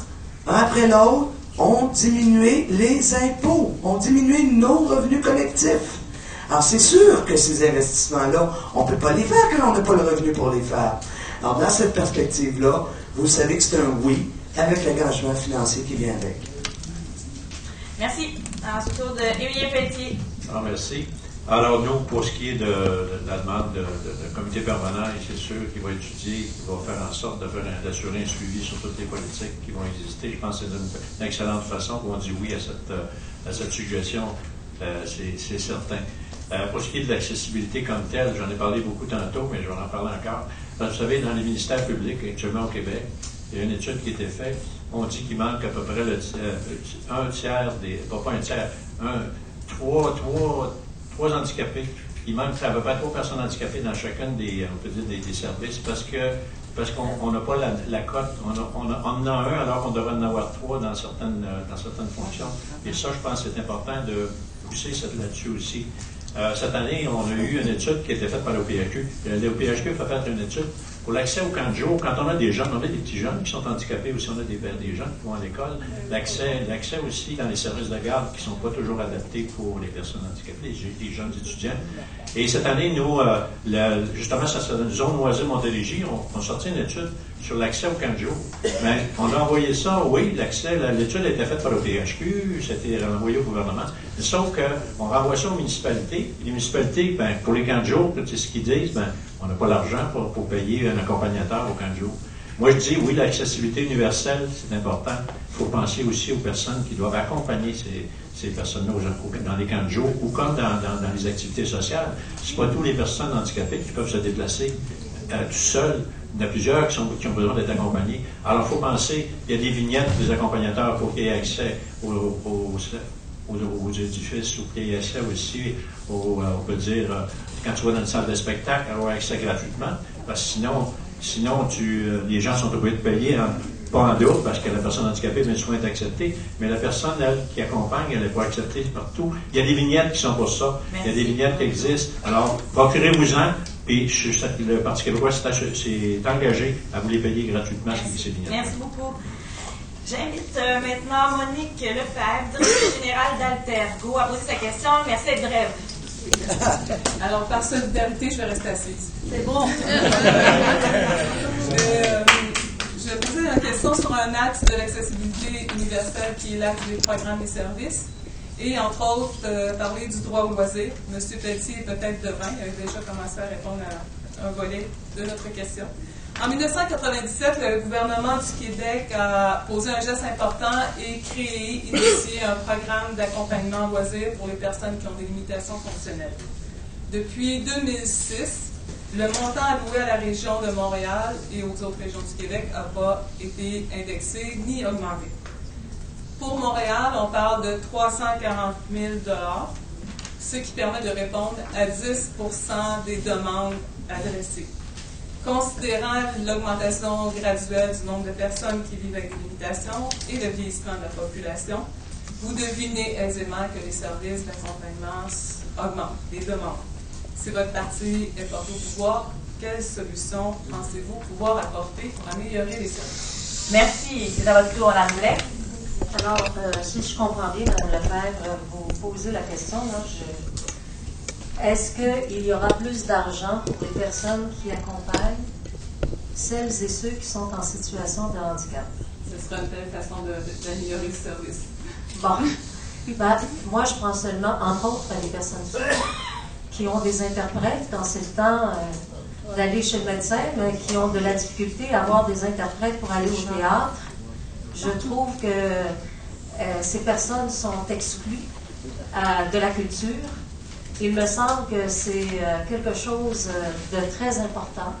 un après l'autre, ont diminué les impôts, ont diminué nos revenus collectifs. Alors, c'est sûr que ces investissements-là, on ne peut pas les faire quand on n'a pas le revenu pour les faire. Alors, dans cette perspective-là, vous savez que c'est un oui, avec l'engagement financier qui vient avec. Merci. Ensuite, au tour d'Émilien Pelletier. Alors, merci. Alors, nous, pour ce qui est de la demande de comité permanent, c'est sûr qu'il va étudier, il va faire en sorte d'assurer un suivi sur toutes les politiques qui vont exister. Je pense que c'est une excellente façon qu'on dit oui à cette suggestion. C'est certain. Pour ce qui est de l'accessibilité comme telle, j'en ai parlé beaucoup tantôt, mais je vais en parler encore. Vous savez, dans les ministères publics, actuellement au Québec, il y a une étude qui a été faite. On dit qu'il manque à peu près un tiers trois handicapés. Il manque à peu près 3 personnes handicapées dans chacun des services parce qu'on n'a pas la cote. On en a un alors qu'on devrait en avoir 3 dans certaines fonctions. Et ça, je pense que c'est important de pousser là-dessus aussi. Cette année, on a eu une étude qui a été faite par l'OPHQ. L'OPHQ a fait une étude pour l'accès au camp de jour. Quand on a des jeunes, on a des petits jeunes qui sont handicapés aussi, on a des jeunes qui vont à l'école. L'accès aussi dans les services de garde qui ne sont pas toujours adaptés pour les personnes handicapées, les jeunes étudiants. Et cette année, nous, justement, ça c'est une zone Noisy-Montérégie, on a sorti une étude sur l'accès au camp de jour. Mais on a envoyé ça, oui, l'étude a été faite par l'OPHQ, c'était envoyé au gouvernement. Sauf qu'on renvoie ça aux municipalités. Les municipalités, pour les camps de jour, c'est ce qu'ils disent, on n'a pas l'argent pour payer un accompagnateur au camp de jour. Moi, je dis, oui, l'accessibilité universelle, c'est important. Il faut penser aussi aux personnes qui doivent accompagner ces personnes-là dans les camps de jour ou comme dans les activités sociales. Ce n'est pas toutes les personnes handicapées qui peuvent se déplacer tout seules. Il y en a plusieurs qui ont besoin d'être accompagnés. Alors, il faut penser, il y a des vignettes des accompagnateurs pour qu'il y ait accès aux édifices, ou qu'il y ait accès aussi, on peut dire, quand tu vas dans une salle de spectacle, avoir accès gratuitement, parce que sinon les gens sont obligés de payer, pas en double, parce que la personne handicapée, mais le soin est accepté, mais la personne, elle, qui accompagne, elle n'est pas acceptée partout. Il y a des vignettes qui sont pour ça. Merci. Il y a des vignettes qui existent. Alors, procurez-vous-en, puis le Parti québécois s'est engagé à vous les payer gratuitement, ces vignettes. Merci beaucoup. J'invite maintenant Monique Lefebvre, directrice générale d'Altergo, à poser sa question. Merci d'être brève. Alors, par solidarité, je vais rester assise. C'est bon. Je vais poser une question sur un axe de l'accessibilité universelle qui est l'axe des programmes et services. Et, entre autres, parler du droit au loisir. M. Pelletier est peut-être devant. Il avait déjà commencé à répondre à un volet de notre question. En 1997, le gouvernement du Québec a posé un geste important et initié un programme d'accompagnement loisir pour les personnes qui ont des limitations fonctionnelles. Depuis 2006, le montant alloué à la région de Montréal et aux autres régions du Québec n'a pas été indexé ni augmenté. Pour Montréal, on parle de 340 000 $, ce qui permet de répondre à 10 % des demandes adressées. Considérant l'augmentation graduelle du nombre de personnes qui vivent avec des limitations et le vieillissement de la population, vous devinez aisément que les services d'accompagnement augmentent, les demandes. Si votre parti est porté au pouvoir, quelles solutions pensez-vous pouvoir apporter pour améliorer les services? Merci. C'est à votre tour, Mme Blais. Alors, si je comprends bien, Mme Lefebvre, vous posez la question, là, est-ce qu'il y aura plus d'argent pour les personnes qui accompagnent celles et ceux qui sont en situation de handicap? Ce sera une belle façon d'améliorer le service. Bon. Moi, je prends seulement, entre autres, les personnes qui ont des interprètes quand c'est le temps d'aller chez le médecin, mais qui ont de la difficulté à avoir des interprètes pour aller au théâtre. Je trouve que ces personnes sont exclues de la culture. Il me semble que c'est quelque chose de très important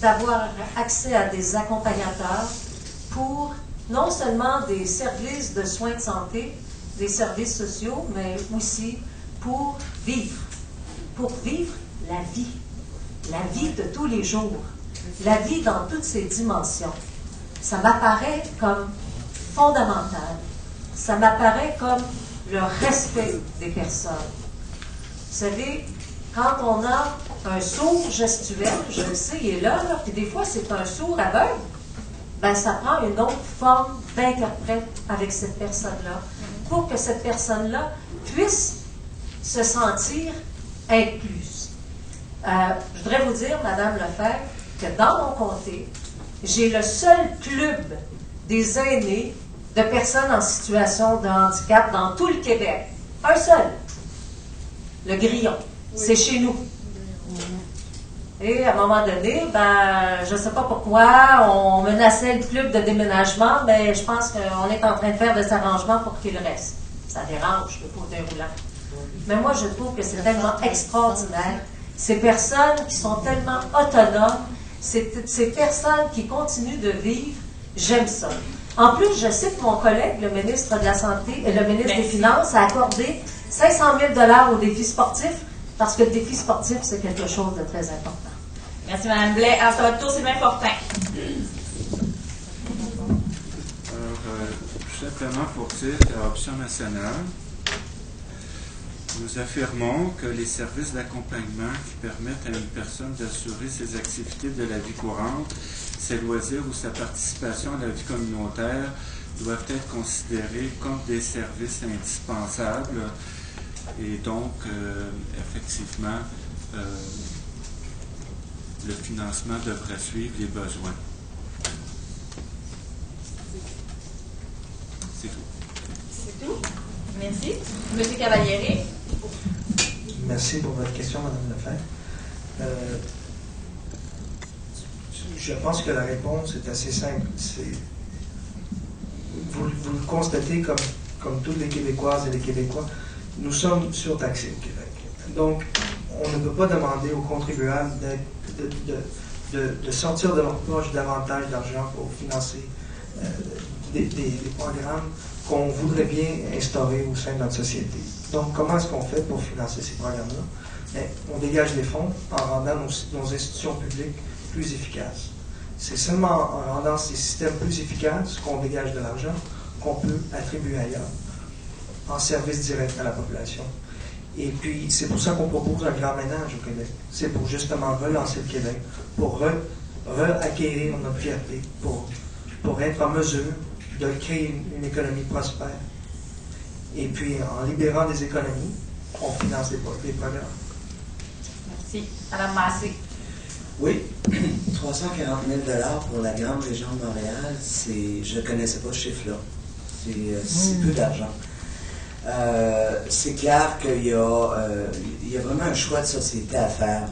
d'avoir accès à des accompagnateurs pour non seulement des services de soins de santé, des services sociaux, mais aussi pour vivre la vie de tous les jours, la vie dans toutes ses dimensions. Ça m'apparaît comme fondamental, ça m'apparaît comme le respect des personnes. Vous savez, quand on a un sourd gestuel, je le sais, il est là, puis des fois c'est un sourd aveugle, ben ça prend une autre forme d'interprète avec cette personne-là, pour que cette personne-là puisse se sentir incluse. Je voudrais vous dire, Mme Lefebvre, que dans mon comté, j'ai le seul club des aînés de personnes en situation de handicap dans tout le Québec. Un seul. Le Grillon. Oui. C'est chez nous. Et à un moment donné, je ne sais pas pourquoi, on menaçait le club de déménagement, mais je pense qu'on est en train de faire des arrangements pour qu'il reste. Ça dérange, le fauteuil roulant. Mais moi, je trouve que c'est tellement extraordinaire. Ces personnes qui sont tellement autonomes, ces personnes qui continuent de vivre, j'aime ça. En plus, je sais que mon collègue, le ministre de la Santé et le ministre des Finances, a accordé 500 000 $ au défi sportif, parce que le défi sportif, c'est quelque chose de très important. Merci, Mme Blais. Alors, ça va tour, Sylvain Fortin. Alors, tout simplement pour dire qu'à Option nationale, nous affirmons que les services d'accompagnement qui permettent à une personne d'assurer ses activités de la vie courante, ses loisirs ou sa participation à la vie communautaire doivent être considérés comme des services indispensables et donc, effectivement, le financement devrait suivre les besoins. C'est tout. C'est tout. Merci. Monsieur Cavalieri. Merci pour votre question, Mme Lefebvre. Je pense que la réponse est assez simple. Vous le constatez comme toutes les Québécoises et les Québécois, nous sommes surtaxés au Québec. Donc, on ne peut pas demander aux contribuables de sortir de leur poche davantage d'argent pour financer des programmes qu'on voudrait bien instaurer au sein de notre société. Donc, comment est-ce qu'on fait pour financer ces programmes-là? Bien, on dégage les fonds en rendant nos institutions publiques plus efficaces. C'est seulement en rendant ces systèmes plus efficaces qu'on dégage de l'argent qu'on peut attribuer ailleurs, en service direct à la population. Et puis, c'est pour ça qu'on propose un grand ménage au Québec. C'est pour justement relancer le Québec, pour acquérir notre fierté, pour être en mesure de créer une économie prospère. Et puis, en libérant des économies, on finance des programmes. Merci. Madame Massé. Oui, 340 000 $ pour la grande région de Montréal, je ne connaissais pas ce chiffre-là. C'est peu d'argent. C'est clair qu'il y a vraiment un choix de société à faire.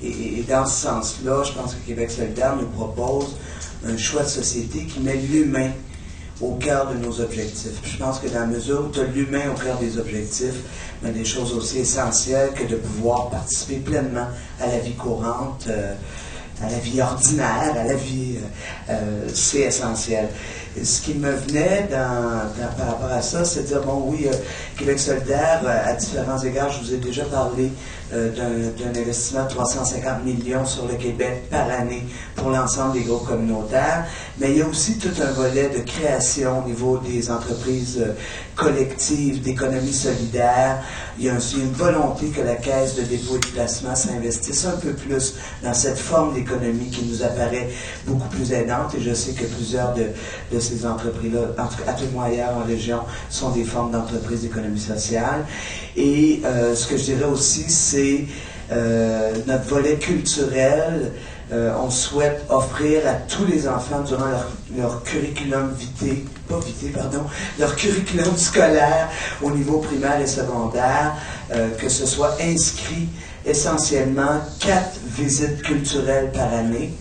Et dans ce sens-là, je pense que Québec solidaire nous propose un choix de société qui met l'humain au cœur de nos objectifs. Je pense que dans la mesure où tu as l'humain au cœur des objectifs, mais des choses aussi essentielles que de pouvoir participer pleinement à la vie courante, à la vie ordinaire, à la vie, c'est essentiel. Et ce qui me venait par rapport à ça, c'est de dire, bon oui, Québec solidaire, à différents égards, je vous ai déjà parlé d'un investissement de 350 millions sur le Québec par année pour l'ensemble des groupes communautaires, mais il y a aussi tout un volet de création au niveau des entreprises collectives, d'économie solidaire. Il y a aussi une volonté que la Caisse de dépôt et de placement s'investisse un peu plus dans cette forme d'économie qui nous apparaît beaucoup plus aidante, et je sais que plusieurs de ces entreprises-là, en tout cas à tout le moins ailleurs en région, sont des formes d'entreprises d'économie sociale. Et ce que je dirais aussi, c'est notre volet culturel. On souhaite offrir à tous les enfants durant leur curriculum leur curriculum scolaire au niveau primaire et secondaire, que ce soit inscrit essentiellement 4 visites culturelles par année.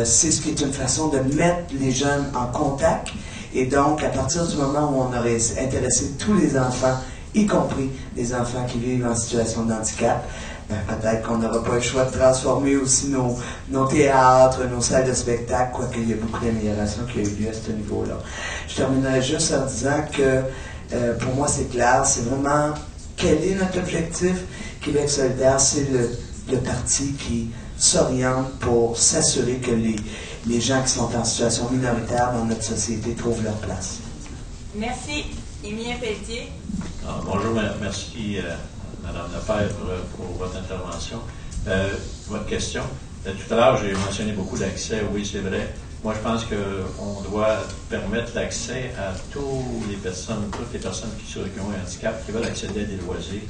C'est ce qui est une façon de mettre les jeunes en contact, et donc à partir du moment où on aurait intéressé tous les enfants, y compris les enfants qui vivent en situation de handicap, peut-être qu'on n'aura pas le choix de transformer aussi nos théâtres, nos salles de spectacle, quoique il y a beaucoup d'améliorations qui ont eu lieu à ce niveau-là. Je terminerai juste en disant que pour moi c'est clair, c'est vraiment quel est notre objectif. Québec solidaire, c'est le parti qui s'oriente pour s'assurer que les gens qui sont en situation minoritaire dans notre société trouvent leur place. Merci. Émilien Pelletier. Bonjour, merci Mme Lefebvre pour votre intervention. Votre question. Tout à l'heure, j'ai mentionné beaucoup d'accès. Oui, c'est vrai. Moi, je pense qu'on doit permettre l'accès à toutes les personnes qui ont un handicap, qui veulent accéder à des loisirs.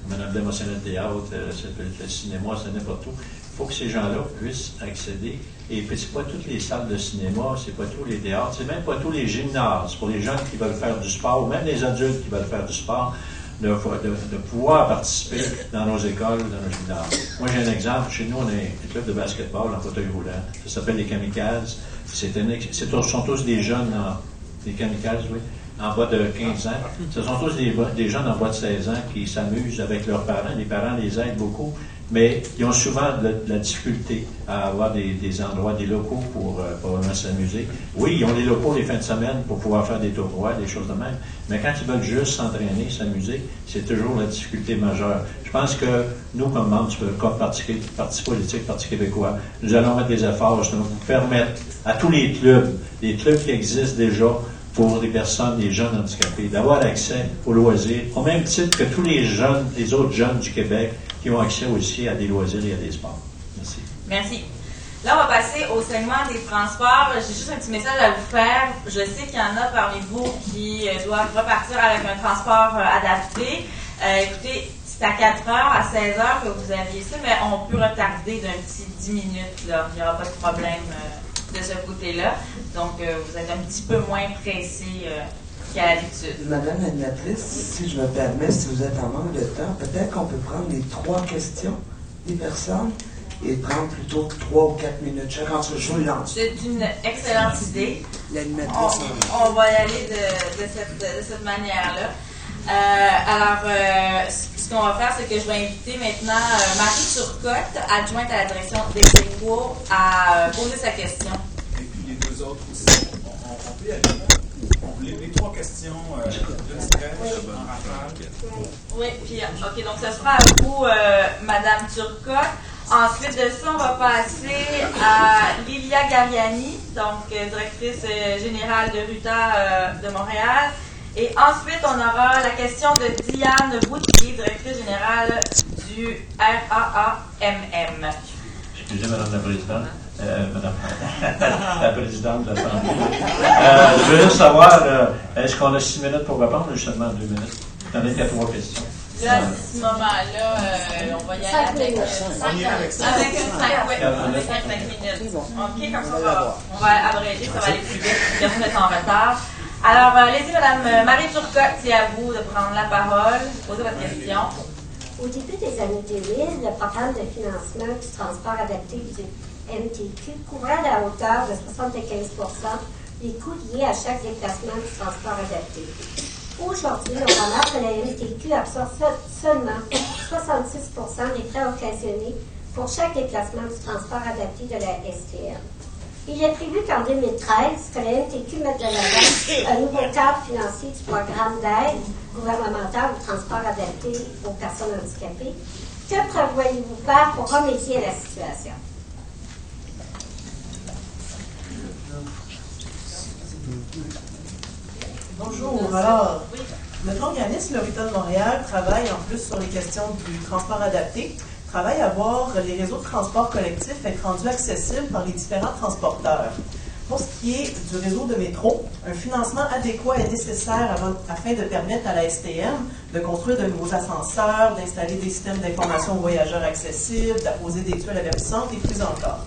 Mme le théâtre, le cinéma, c'est n'importe où. Il faut que ces gens-là puissent accéder. Et puis, c'est pas toutes les salles de cinéma, c'est pas tous les théâtres, c'est même pas tous les gymnases. Pour les gens qui veulent faire du sport, ou même les adultes qui veulent faire du sport, de pouvoir participer dans nos écoles, dans nos gymnases. Moi, j'ai un exemple. Chez nous, on a un club de basketball en fauteuil roulant. Ça s'appelle les Kamikazes. Ce sont tous des jeunes, des Kamikazes, oui, en bas de 15 ans. Ce sont tous des jeunes en bas de 16 ans qui s'amusent avec leurs parents. Les parents les aident beaucoup, mais ils ont souvent de la difficulté à avoir des endroits, des locaux pour vraiment s'amuser. Oui, ils ont des locaux les fins de semaine pour pouvoir faire des tournois, des choses de même, mais quand ils veulent juste s'entraîner, s'amuser, c'est toujours la difficulté majeure. Je pense que nous, comme membres du Parti politique, Parti québécois, nous allons mettre des efforts justement pour permettre à tous les clubs qui existent déjà pour les personnes, les jeunes handicapés, d'avoir accès aux loisirs, au même titre que tous les autres jeunes du Québec qui ont accès aussi à des loisirs et à des sports. Merci. Merci. Là, on va passer au segment des transports. J'ai juste un petit message à vous faire. Je sais qu'il y en a parmi vous qui doivent repartir avec un transport adapté. Écoutez, c'est à 4 heures, à 16 heures que vous aviez ça, mais on peut retarder d'un petit 10 minutes. Là. Il n'y aura pas de problème de ce côté-là. Donc, vous êtes un petit peu moins pressé qu'à l'habitude. Madame l'animatrice, si je me permets, si vous êtes en manque de temps, peut-être qu'on peut prendre les 3 questions des personnes et prendre plutôt 3 ou 4 minutes chacun. Je vous lance. C'est une excellente idée. L'animatrice. On va y aller de cette manière-là. Ce qu'on va faire, c'est que je vais inviter maintenant Marie Turcotte, adjointe à la direction d'Exequo, à poser sa question. Et puis les deux autres aussi, on peut y aller. Les 3 questions de stress en rafale. Oui, puis OK, donc ce sera à vous, Madame Turcotte. Ensuite de ça, on va passer à Lilia Gariani, donc directrice générale de RUTA de Montréal. Et ensuite, on aura la question de Diane Boutier, directrice générale du RAAMM. Excusez, Madame la Présidente. Madame la Présidente de l'Assemblée. Je veux juste savoir, est-ce qu'on a 6 minutes pour répondre ou seulement 2 minutes? J'en ai qu'à 3 questions. Là, à ce moment-là, on va y aller avec 5 minutes. OK, comme ça, on va abréger, ça va aller plus vite, personne n'est en retard. Alors, allez-y, Madame Marie Turcotte, c'est à vous de prendre la parole, posez votre question. Au début des années 2000, le programme de financement du transport adapté du MTQ couvrait à la hauteur de 75% les coûts liés à chaque déplacement du transport adapté. Aujourd'hui, on remarque que la MTQ absorbe seulement 66% des frais occasionnés pour chaque déplacement du transport adapté de la STM. Il est prévu qu'en 2013, que la MTQ mette de l'avant un nouveau cadre financier du programme d'aide gouvernementale au transport adapté aux personnes handicapées. Que prévoyez-vous faire pour remédier à la situation? Bonjour. Alors, notre organisme, le RUTA de Montréal, travaille en plus sur les questions du transport adapté, travaille à voir les réseaux de transport collectif être rendus accessibles par les différents transporteurs. Pour ce qui est du réseau de métro, un financement adéquat est nécessaire afin de permettre à la STM de construire de nouveaux ascenseurs, d'installer des systèmes d'information aux voyageurs accessibles, d'apposer des tuiles avertissantes et plus encore.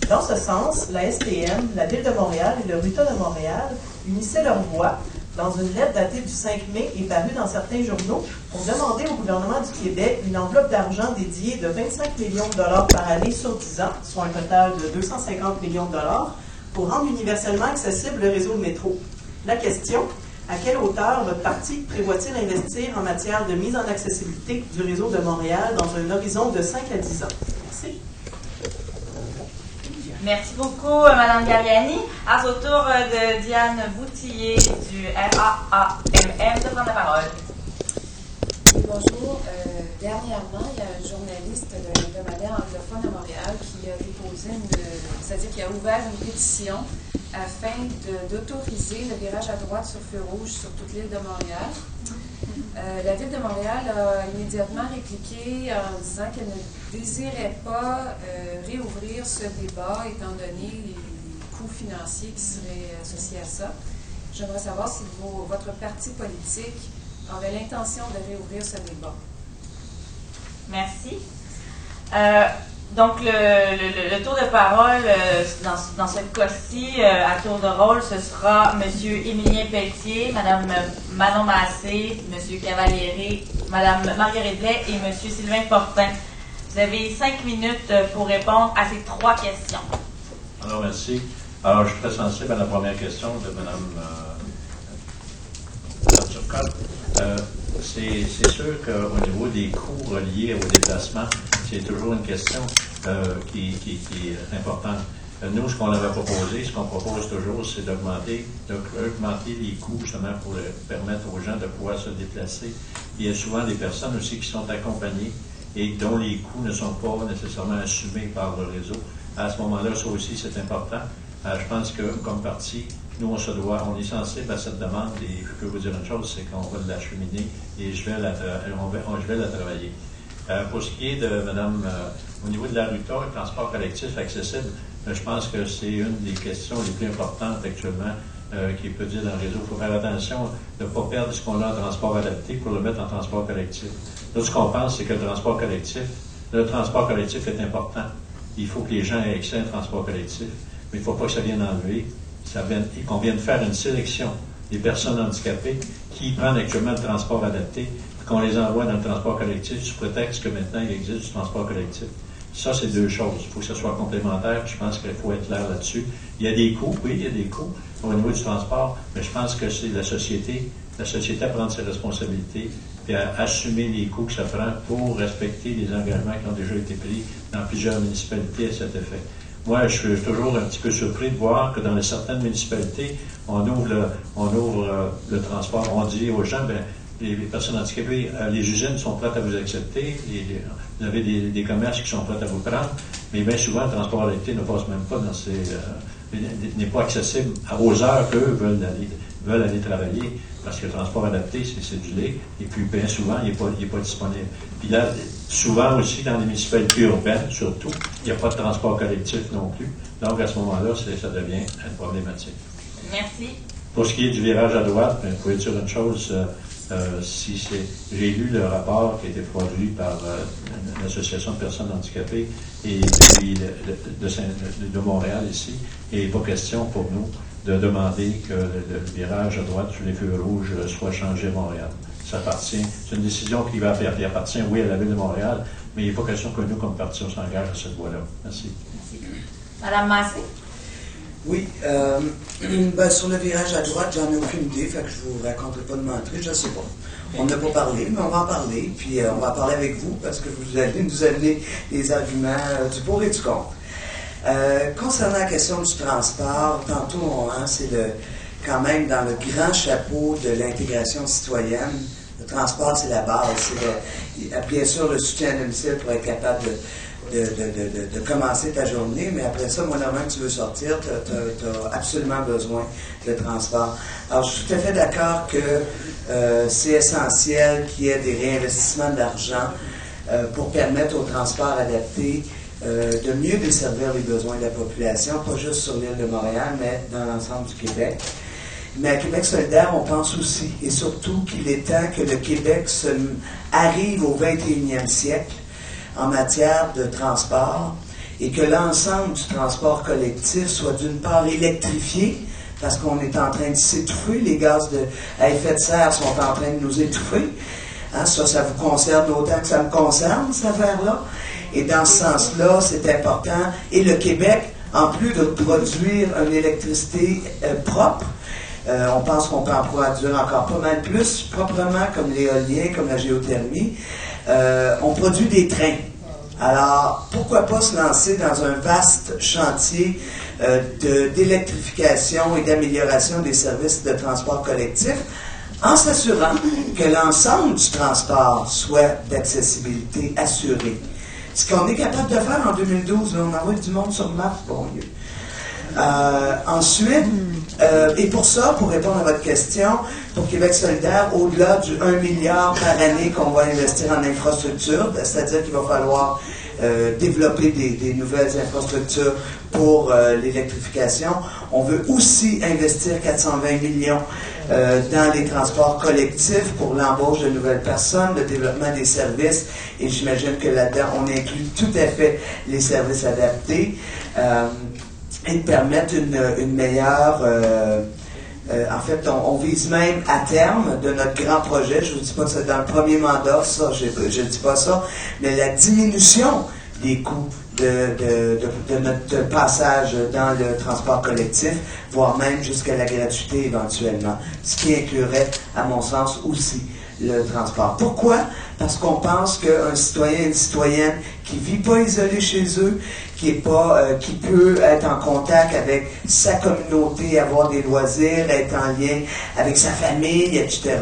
Dans ce sens, la STM, la Ville de Montréal et le RUTA de Montréal unissaient leurs voix dans une lettre datée du 5 mai et parue dans certains journaux pour demander au gouvernement du Québec une enveloppe d'argent dédiée de 25 millions de dollars par année sur 10 ans, soit un total de 250 millions de dollars, pour rendre universellement accessible le réseau de métro. La question, à quelle hauteur votre parti prévoit-il investir en matière de mise en accessibilité du réseau de Montréal dans un horizon de 5 à 10 ans? Merci. Merci beaucoup, Mme Gariani. À au tour de Diane Boutier du RAAMM de prendre la parole. Bonjour. Dernièrement, il y a un journaliste de l'hebdomadaire anglophone à Montréal qui a déposé c'est-à-dire qui a ouvert une pétition afin d'autoriser le virage à droite sur feu rouge sur toute l'île de Montréal. La Ville de Montréal a immédiatement répliqué en disant qu'elle ne désirait pas réouvrir ce débat étant donné les coûts financiers qui seraient associés à ça. J'aimerais savoir si votre parti politique aurait l'intention de réouvrir ce débat. Merci. Donc, le tour de parole dans ce cas-ci, à tour de rôle, ce sera M. Émilien Pelletier, Mme Manon Massé, M. Cavalieri, Mme Marguerite Blais et M. Sylvain Fortin. Vous avez 5 minutes pour répondre à ces 3 questions. Alors, merci. Alors, je suis très sensible à la première question de Mme Turcotte. C'est sûr qu'au niveau des coûts reliés au déplacement, c'est toujours une question qui est importante. Nous, ce qu'on avait proposé, ce qu'on propose toujours, c'est d'augmenter les coûts justement pour permettre aux gens de pouvoir se déplacer. Il y a souvent des personnes aussi qui sont accompagnées et dont les coûts ne sont pas nécessairement assumés par le réseau. À ce moment-là, ça aussi, c'est important. Je pense que, comme parti, nous, on est sensible à cette demande et je peux vous dire une chose, c'est qu'on va l'acheminer et je vais la travailler. Pour ce qui est de Madame, au niveau de la RUTA, le transport collectif accessible, je pense que c'est une des questions les plus importantes actuellement qui peut dire dans le réseau. Il faut faire attention de ne pas perdre ce qu'on a en transport adapté pour le mettre en transport collectif. Nous, ce qu'on pense, c'est que le transport collectif est important. Il faut que les gens aient accès à un transport collectif, mais il ne faut pas que ça vienne enlever. Qu'on vienne faire une sélection des personnes handicapées qui prennent actuellement le transport adapté, puis qu'on les envoie dans le transport collectif sous prétexte que maintenant il existe du transport collectif. Ça, c'est deux choses. Il faut que ce soit complémentaire. Je pense qu'il faut être clair là-dessus. Il y a des coûts, oui, il y a des coûts au niveau du transport, mais je pense que c'est la société à prendre ses responsabilités et à assumer les coûts que ça prend pour respecter les engagements qui ont déjà été pris dans plusieurs municipalités à cet effet. Moi, je suis toujours un petit peu surpris de voir que dans certaines municipalités, on ouvre le transport. On dit aux gens, ben, les personnes handicapées, les usines sont prêtes à vous accepter, vous avez des commerces qui sont prêts à vous prendre, mais bien souvent, le transport adapté ne passe même pas n'est pas accessible aux heures qu'eux veulent aller travailler, parce que le transport adapté, c'est cédulé, et puis bien souvent, il n'est pas disponible. Puis là, souvent aussi, dans les municipalités urbaines, surtout, il n'y a pas de transport collectif non plus. Donc, à ce moment-là, ça devient une problématique. Merci. Pour ce qui est du virage à droite, vous pouvez dire une chose, j'ai lu le rapport qui a été produit par l'Association de personnes handicapées et puis de Montréal ici, et il n'est pas question pour nous de demander que le virage à droite sur les feux rouges soit changé à Montréal. C'est une décision qui appartient, oui, à la Ville de Montréal, mais il n'est pas question que nous, comme parti, on s'engage à cette voie-là. Merci. Madame Massé? Oui, sur le virage à droite, j'en ai aucune idée, fait que je vous raconterai pas de mentir, je ne sais pas. On n'a pas parlé, mais on va en parler, puis on va en parler avec vous, parce que vous allez nous amener les arguments du pour et du contre. Concernant la question du transport, tantôt, c'est quand même dans le grand chapeau de l'intégration citoyenne. Le transport, c'est la base. Bien sûr, le soutien à domicile pour être capable de commencer ta journée, mais après ça, moi, normalement, que tu veux sortir, tu as absolument besoin de transport. Alors, je suis tout à fait d'accord que c'est essentiel qu'il y ait des réinvestissements d'argent pour permettre au transport adapté de mieux desservir les besoins de la population, pas juste sur l'île de Montréal, mais dans l'ensemble du Québec. Mais à Québec solidaire, on pense aussi, et surtout qu'il est temps que le Québec arrive au 21e siècle en matière de transport et que l'ensemble du transport collectif soit d'une part électrifié, parce qu'on est en train de s'étouffer, les gaz à effet de serre sont en train de nous étouffer. Hein, ça vous concerne autant que ça me concerne, cette affaire-là. Et dans ce sens-là, c'est important. Et le Québec, en plus de produire une électricité propre, on pense qu'on peut en produire encore pas mal plus proprement, comme l'éolien, comme la géothermie. On produit des trains. Alors, pourquoi pas se lancer dans un vaste chantier d'électrification et d'amélioration des services de transport collectif en s'assurant que l'ensemble du transport soit d'accessibilité assurée. Ce qu'on est capable de faire en 2012, là, on envoie du monde sur Mars, bon Dieu. Ensuite, et pour ça, pour répondre à votre question, pour Québec solidaire, au-delà du 1 milliard par année qu'on va investir en infrastructure, c'est-à-dire qu'il va falloir développer des nouvelles infrastructures pour l'électrification, on veut aussi investir 420 millions dans les transports collectifs pour l'embauche de nouvelles personnes, le développement des services, et j'imagine que là-dedans, on inclut tout à fait les services adaptés, et de permettre une meilleure... en fait, on vise même à terme de notre grand projet, je ne vous dis pas que c'est dans le premier mandat, ça, je ne dis pas ça, mais la diminution des coûts de notre passage dans le transport collectif, voire même jusqu'à la gratuité éventuellement, ce qui inclurait, à mon sens, aussi le transport. Pourquoi? Parce qu'on pense qu'un citoyen, une citoyenne qui ne vit pas isolé chez eux, qui peut être en contact avec sa communauté, avoir des loisirs, être en lien avec sa famille, etc.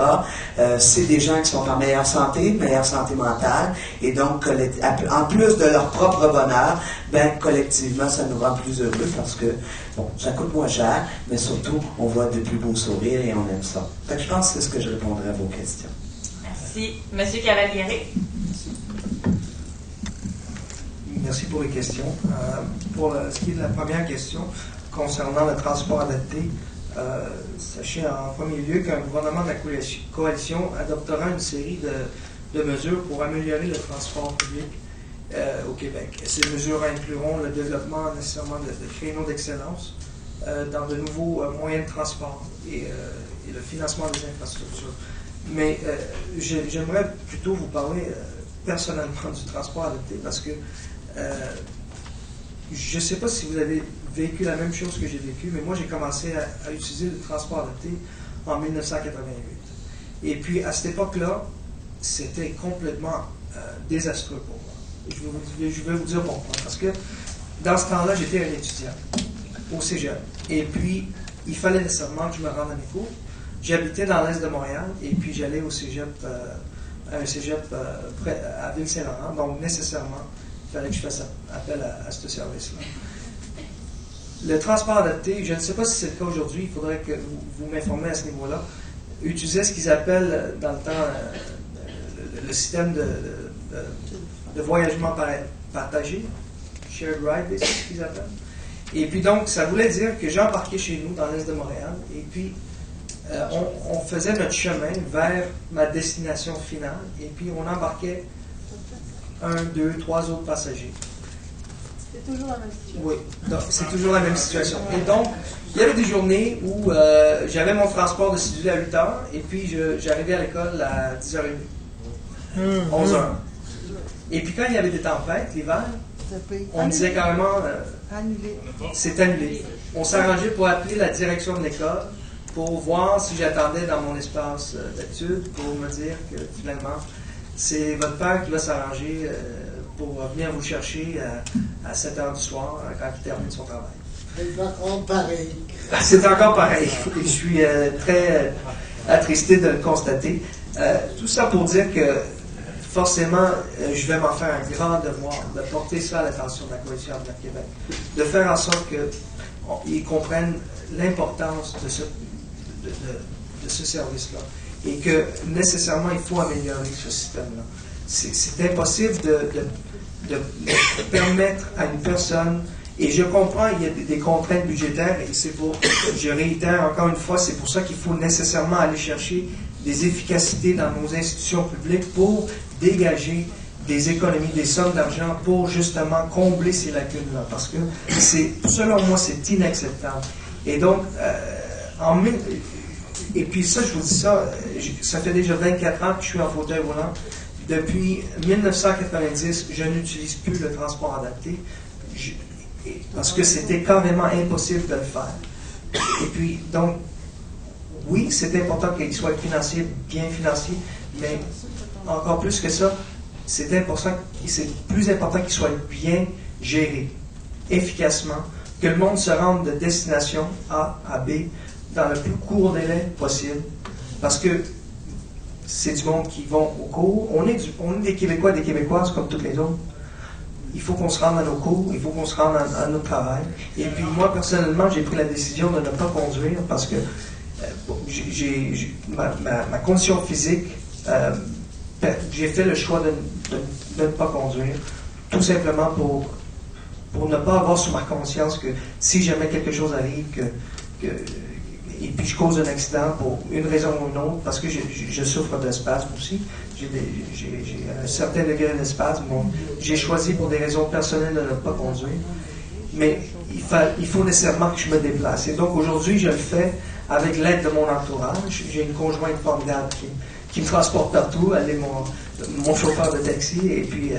C'est des gens qui sont en meilleure santé mentale, et donc, en plus de leur propre bonheur, collectivement, ça nous rend plus heureux parce que, bon, ça coûte moins cher, mais surtout, on voit de plus beaux sourires et on aime ça. Fait que je pense que c'est ce que je répondrai à vos questions. Merci. Monsieur Cavalieri. Merci pour les questions. Pour ce qui est de la première question, concernant le transport adapté, sachez en premier lieu qu'un gouvernement de la coalition adoptera une série de mesures pour améliorer le transport public au Québec. Ces mesures incluront le développement nécessairement de créneaux d'excellence dans de nouveaux moyens de transport et le financement des infrastructures. Mais j'aimerais plutôt vous parler personnellement du transport adapté parce que je ne sais pas si vous avez vécu la même chose que j'ai vécu, mais moi j'ai commencé à utiliser le transport adapté en 1988. Et puis à cette époque-là, c'était complètement désastreux pour moi. Je vais vous dire pourquoi. Parce que dans ce temps-là, j'étais un étudiant au cégep. Et puis, il fallait nécessairement que je me rende à mes cours. J'habitais dans l'est de Montréal et puis j'allais au cégep, à un cégep près à Ville-Saint-Laurent. Donc, nécessairement, il fallait que je fasse appel à ce service-là. Le transport adapté, je ne sais pas si c'est le cas aujourd'hui, il faudrait que vous m'informiez à ce niveau-là, utilisait ce qu'ils appellent dans le temps le système de voyagement partagé, shared ride, c'est ce qu'ils appellent. Et puis donc, ça voulait dire que j'embarquais chez nous dans l'est de Montréal, et puis on faisait notre chemin vers ma destination finale, et puis on embarquait 1, 2, 3 autres passagers. C'est toujours la même situation. Oui, c'est toujours la même situation. Et donc, il y avait des journées où j'avais mon transport de 6 à 8 heures, et puis j'arrivais à l'école à 10h30, 11h. Et puis quand il y avait des tempêtes, l'hiver, on disait carrément, c'est annulé. On s'arrangeait pour appeler la direction de l'école pour voir si j'attendais dans mon espace d'études pour me dire que finalement, c'est votre père qui va s'arranger pour venir vous chercher à 7 h du soir quand il termine son travail. C'est encore pareil. C'est encore pareil. Je suis très attristé de le constater. Tout ça pour dire que forcément, je vais m'en faire un grand devoir de porter ça à l'attention de la Coalition Avenir Québec, de faire en sorte qu'ils comprennent l'importance de ce service-là et que nécessairement il faut améliorer ce système-là. C'est impossible de permettre à une personne, et je comprends, il y a des contraintes budgétaires, et je réitère encore une fois, c'est pour ça qu'il faut nécessairement aller chercher des efficacités dans nos institutions publiques pour dégager des économies, des sommes d'argent pour justement combler ces lacunes-là. Parce que selon moi, c'est inacceptable. Et donc, et puis ça, je vous dis ça, ça fait déjà 24 ans que je suis en fauteuil roulant. Depuis 1990, je n'utilise plus le transport adapté parce que c'était carrément impossible de le faire. Et puis, donc, oui, c'est important qu'il soit bien financier, mais encore plus que ça, c'est plus important qu'il soit bien géré, efficacement, que le monde se rende de destination A à B dans le plus court délai possible, parce que c'est du monde qui vont au cours. On est des Québécois et des Québécoises comme toutes les autres. Il faut qu'on se rende à nos cours, il faut qu'on se rende à notre travail. Et puis moi, personnellement, j'ai pris la décision de ne pas conduire parce que ma condition physique, j'ai fait le choix de ne pas conduire, tout simplement pour ne pas avoir sur ma conscience que si jamais quelque chose arrive, et puis je cause un accident pour une raison ou une autre, parce que je souffre de spasme aussi, j'ai un certain degré de spasme, j'ai choisi pour des raisons personnelles de ne pas conduire, mais il faut nécessairement que je me déplace. Et donc aujourd'hui, je le fais avec l'aide de mon entourage. J'ai une conjointe formidable qui me transporte partout, elle est mon chauffeur de taxi, et puis,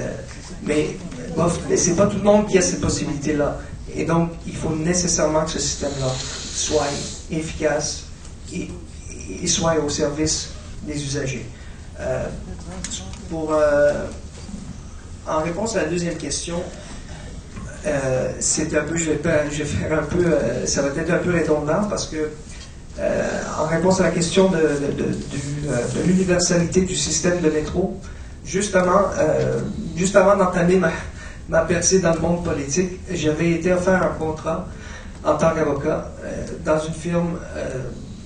mais c'est pas tout le monde qui a cette possibilité-là. Et donc, il faut nécessairement que ce système-là soit efficace et soit au service des usagers. En réponse à la deuxième question, c'est un peu, je vais faire un peu, ça va être un peu redondant parce que en réponse à la question de l'universalité du système de métro, juste avant d'entamer ma percée dans le monde politique, j'avais été offert un contrat en tant qu'avocat dans une firme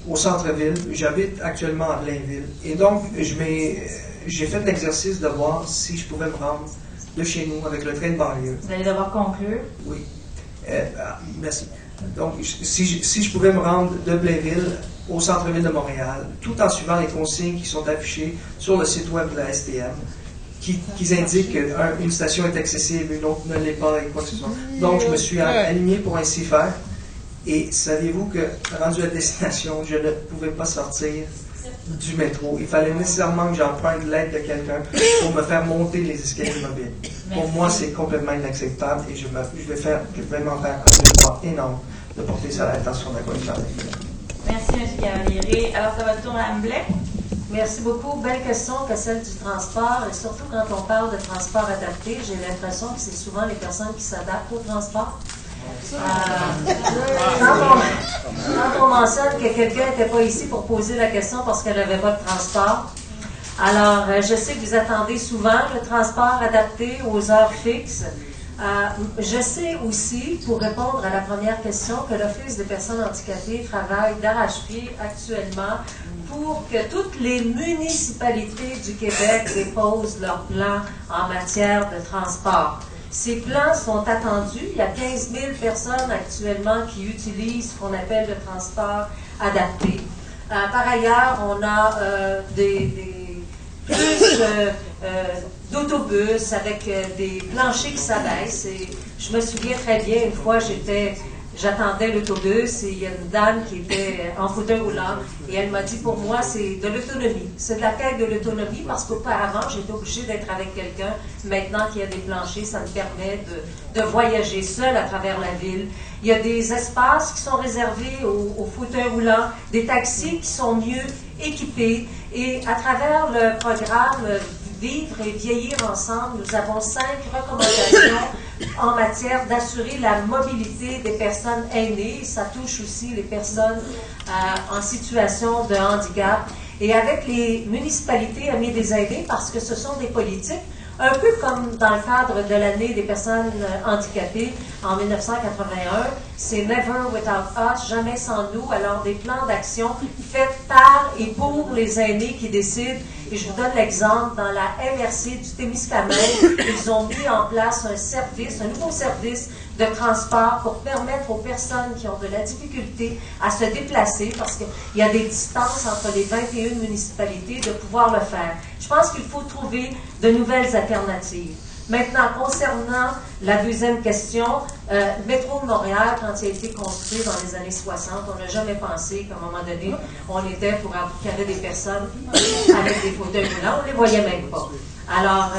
au centre-ville. J'habite actuellement à Blainville. Et donc, j'ai fait l'exercice de voir si je pouvais me rendre de chez nous avec le train de banlieue. Vous allez devoir conclure. Oui. Merci. Donc, si je pouvais me rendre de Blainville au centre-ville de Montréal, tout en suivant les consignes qui sont affichées sur le site web de la STM, qui indiquent qu'une station est accessible, une autre ne l'est pas, et quoi que ce soit. Donc, je me suis aligné pour ainsi faire. Et saviez-vous que, rendu à destination, je ne pouvais pas sortir du métro. Il fallait nécessairement que j'emprunte l'aide de quelqu'un pour me faire monter les escaliers mobiles. Pour moi, c'est complètement inacceptable et je vais m'en faire un devoir énorme de porter ça à l'attention de la commission. Merci, M. Cavaliere. Alors, ça va tourner à Mme Blais. Merci beaucoup. Belle question que celle du transport. Et surtout quand on parle de transport adapté, j'ai l'impression que c'est souvent les personnes qui s'adaptent au transport. Quand on mentionne que quelqu'un n'était pas ici pour poser la question parce qu'elle n'avait pas de transport, alors je sais que vous attendez souvent le transport adapté aux heures fixes. Je sais aussi, pour répondre à la première question, que l'Office des personnes handicapées travaille d'arrache-pied actuellement pour que toutes les municipalités du Québec déposent leurs plans en matière de transport. Ces plans sont attendus. Il y a 15 000 personnes actuellement qui utilisent ce qu'on appelle le transport adapté. Par ailleurs, on a plus d'autobus avec des planchers qui s'abaissent. Et je me souviens très bien, une fois, j'attendais l'autobus et il y a une dame qui était en fauteuil roulant et elle m'a dit, pour moi, c'est de l'autonomie. C'est de la quête de l'autonomie parce qu'auparavant, j'étais obligée d'être avec quelqu'un. Maintenant qu'il y a des planchers, ça me permet de voyager seule à travers la ville. Il y a des espaces qui sont réservés aux fauteuils roulants, des taxis qui sont mieux équipés. Et à travers le programme Vivre et vieillir ensemble, nous avons 5 recommandations en matière d'assurer la mobilité des personnes aînées. Ça touche aussi les personnes en situation de handicap. Et avec les municipalités Amis des aînés, parce que ce sont des politiques, un peu comme dans le cadre de l'année des personnes handicapées en 1981, c'est Never Without Us, jamais sans nous. Alors des plans d'action faits par et pour les aînés qui décident. Et je vous donne l'exemple, dans la MRC du Témiscamingue, ils ont mis en place un nouveau service de transport pour permettre aux personnes qui ont de la difficulté à se déplacer, parce qu'il y a des distances entre les 21 municipalités, de pouvoir le faire. Je pense qu'il faut trouver de nouvelles alternatives. Maintenant, concernant la deuxième question, le métro de Montréal, quand il a été construit dans les années 60, on n'a jamais pensé qu'à un moment donné, on était pour qu'il y avait des personnes avec des fauteuils roulants, on ne les voyait même pas. Alors,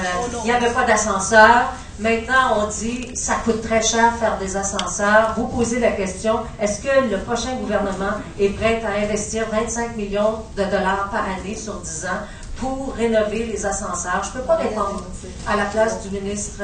il n'y avait pas d'ascenseur. Maintenant, on dit, ça coûte très cher faire des ascenseurs. Vous posez la question, est-ce que le prochain gouvernement est prêt à investir 25 millions de dollars par année sur 10 ans pour rénover les ascenseurs? Je ne peux pas répondre à la place du ministre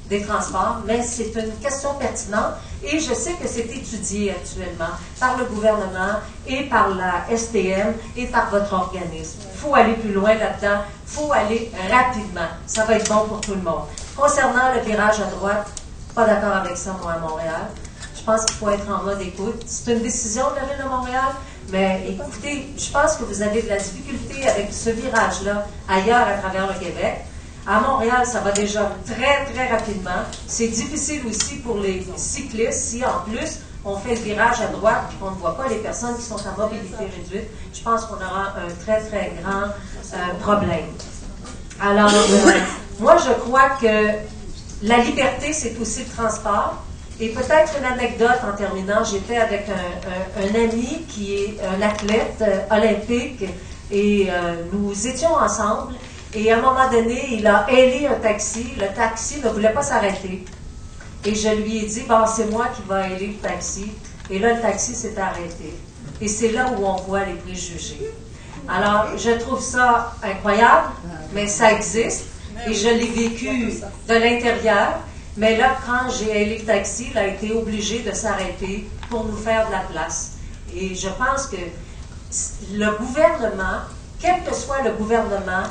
des Transports, mais c'est une question pertinente et je sais que c'est étudié actuellement par le gouvernement et par la STM et par votre organisme. Il faut aller plus loin là-dedans, il faut aller rapidement. Ça va être bon pour tout le monde. Concernant le virage à droite, pas d'accord avec ça, moi, à Montréal. Je pense qu'il faut être en mode écoute. C'est une décision de la Ville de Montréal, mais écoutez, je pense que vous avez de la difficulté avec ce virage-là ailleurs à travers le Québec. À Montréal, ça va déjà très, très rapidement. C'est difficile aussi pour les cyclistes. Si, en plus, on fait le virage à droite et qu'on ne voit pas les personnes qui sont à mobilité réduite, je pense qu'on aura un très, très grand problème. Alors, moi, je crois que la liberté, c'est aussi le transport. Et peut-être une anecdote en terminant, j'étais avec un ami qui est un athlète olympique et nous étions ensemble. Et à un moment donné, il a hailé un taxi. Le taxi ne voulait pas s'arrêter. Et je lui ai dit, bon, c'est moi qui vais hailer le taxi. Et là, le taxi s'est arrêté. Et c'est là où on voit les préjugés. Alors, je trouve ça incroyable, mais ça existe. Et je l'ai vécu de l'intérieur. Mais là, quand j'ai hailé le taxi, il a été obligé de s'arrêter pour nous faire de la place. Et je pense que le gouvernement, quel que soit le gouvernement,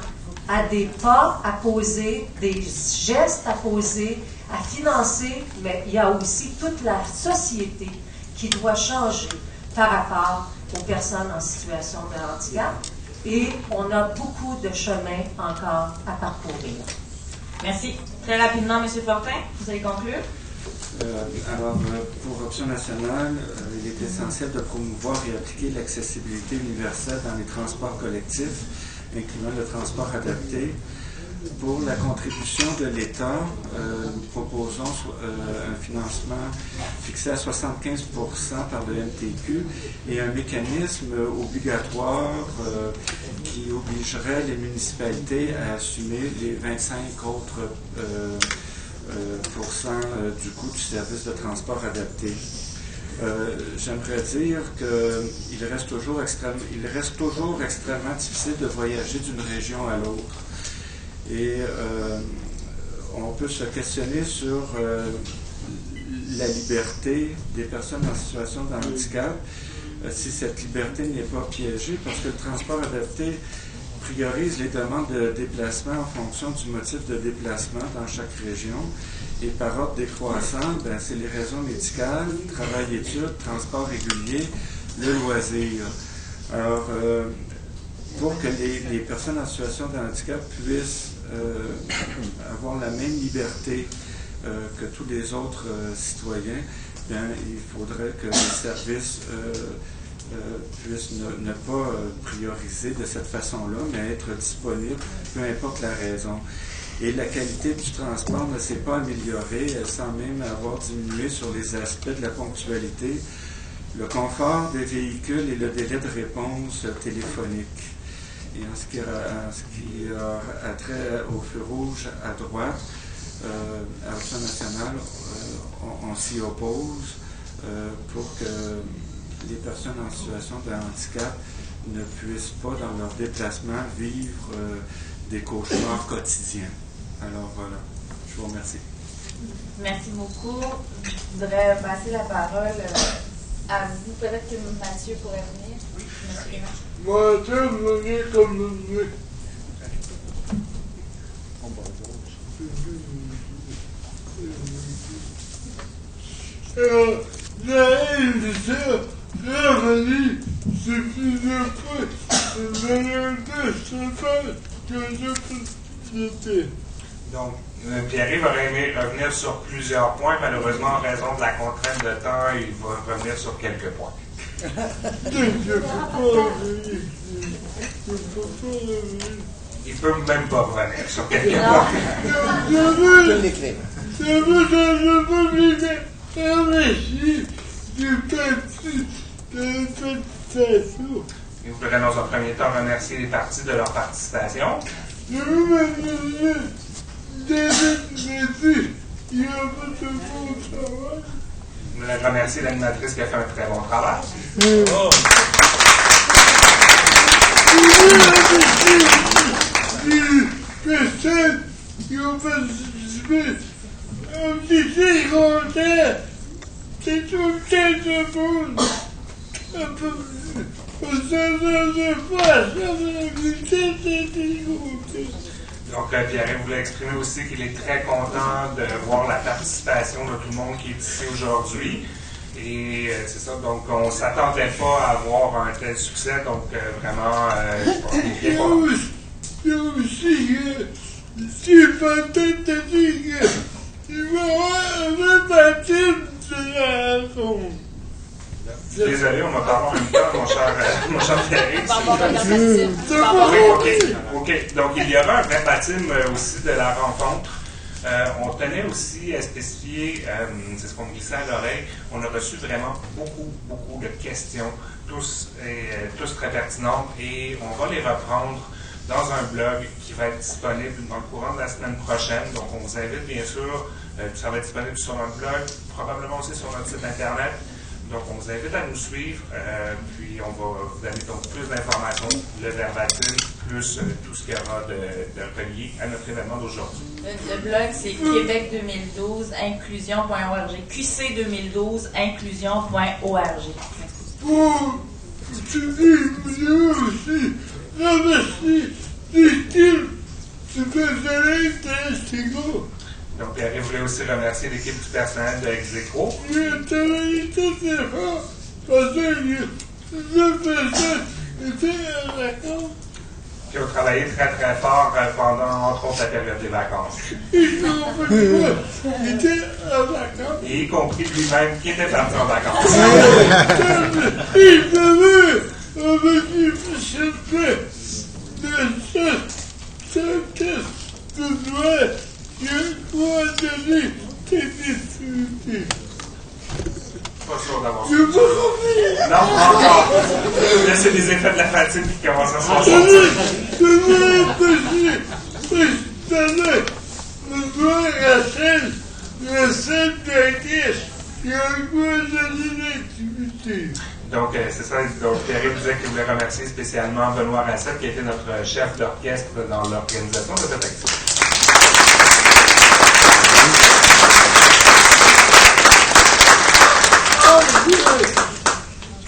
a des pas à poser, des gestes à poser, à financer, mais il y a aussi toute la société qui doit changer par rapport aux personnes en situation de handicap. Et on a beaucoup de chemin encore à parcourir. Merci. Très rapidement, M. Fortin, vous allez conclure. Pour Option nationale, il est essentiel de promouvoir et appliquer l'accessibilité universelle dans les transports collectifs, incluant le transport adapté. Pour la contribution de l'État, nous proposons un financement fixé à 75% par le MTQ et un mécanisme obligatoire qui obligerait les municipalités à assumer les 25 autres du coût du service de transport adapté. J'aimerais dire qu'il reste toujours extrêmement difficile de voyager d'une région à l'autre. Et on peut se questionner sur la liberté des personnes en situation de handicap, si cette liberté n'est pas piégée, parce que le transport adapté priorise les demandes de déplacement en fonction du motif de déplacement dans chaque région. Et par ordre décroissant, c'est les raisons médicales, travail-études, transport régulier, le loisir. Alors, pour que les personnes en situation de handicap puissent avoir la même liberté que tous les autres citoyens, il faudrait que les services puissent ne pas prioriser de cette façon-là, mais être disponibles, peu importe la raison. Et la qualité du transport ne s'est pas améliorée, elle semble même avoir diminué sur les aspects de la ponctualité, le confort des véhicules et le délai de réponse téléphonique. Et en ce qui a trait au feu rouge à droite, à l'Option nationale, on s'y oppose pour que les personnes en situation de handicap ne puissent pas, dans leur déplacement, vivre des cauchemars quotidiens. Alors voilà, je vous remercie. Merci beaucoup. Je voudrais passer la parole à vous. Peut-être que Mathieu pourrait venir. Oui, Mathieu. Moi, je venais comme vous. J'allais revenu sur plusieurs fois de cheval que je faisais. Donc, Pierre-Yves aurait aimé revenir sur plusieurs points. Malheureusement, en raison de la contrainte de temps, il va revenir sur quelques points. Il peut même pas revenir sur quelques points. Je peux l'écrire. Et vous voudrez dans un premier temps remercier les partis de leur participation. Je veux remercier il a fait un bon travail. Vous voudrez remercier l'animatrice qui a fait un très bon travail. Oh. Personne qui ont participé. On était contents. C'est tout le temps de monde. On s'en pas, Donc, Pierre voulait exprimer aussi qu'il est très content de voir la participation de tout le monde qui est ici aujourd'hui. Et c'est ça, donc on ne s'attendait pas à avoir un tel succès, donc vraiment, je pense qu'il est bien content. Il y a aussi que, si peut-être te dire qu'il va y avoir un baptême de la raison. Désolé, on m'a parlé en même temps, mon cher Pierre. OK. Donc, il y aura un vrai baptême aussi de la rencontre. On tenait aussi à spécifier, c'est ce qu'on me glissait à l'oreille, on a reçu vraiment beaucoup de questions, tous très pertinentes, et on va les reprendre dans un blog qui va être disponible dans le courant de la semaine prochaine. Donc, on vous invite bien sûr, ça va être disponible sur notre blog, probablement aussi sur notre site Internet. Donc, on vous invite à nous suivre, puis on va vous donner donc plus d'informations, le verbatim, plus tout ce qu'il y aura de relié à notre événement d'aujourd'hui. Le blog, c'est Québec 2012, inclusion.org. QC 2012, inclusion.org. Pour tu dis aussi, remercie l'équipe spécialiste de Estigo. Donc, Pierre voulait aussi remercier l'équipe du personnel de Execo. Qui ont travaillé très fort pendant, entre autres, la période des vacances. Et y compris lui-même qui était parti en vacances. Pas sûr d'avoir ça. Non, pas encore. Là, c'est des effets de la fatigue qui commencent à se ressentir. le centre d'acquis, il y a quoi de l'activité? Donc, c'est ça. Donc, Pierre disait qu'il voulait remercier spécialement Benoît Rassette, qui a été notre chef d'orchestre dans l'organisation de cette activité.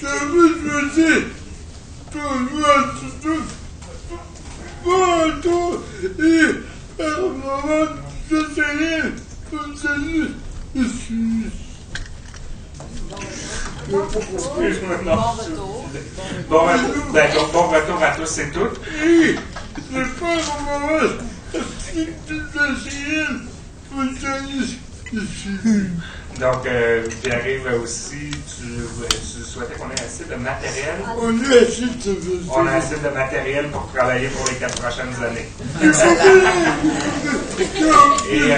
Ça veut dire, et par moment, je sais, Excuse-moi, non. Bon retour à tous et toutes. Et c'est pas un moment, c'est donc, Pierre-Yves aussi, tu souhaitais qu'on ait assez de matériel? On a assez de matériel pour travailler pour les 4 prochaines années. Et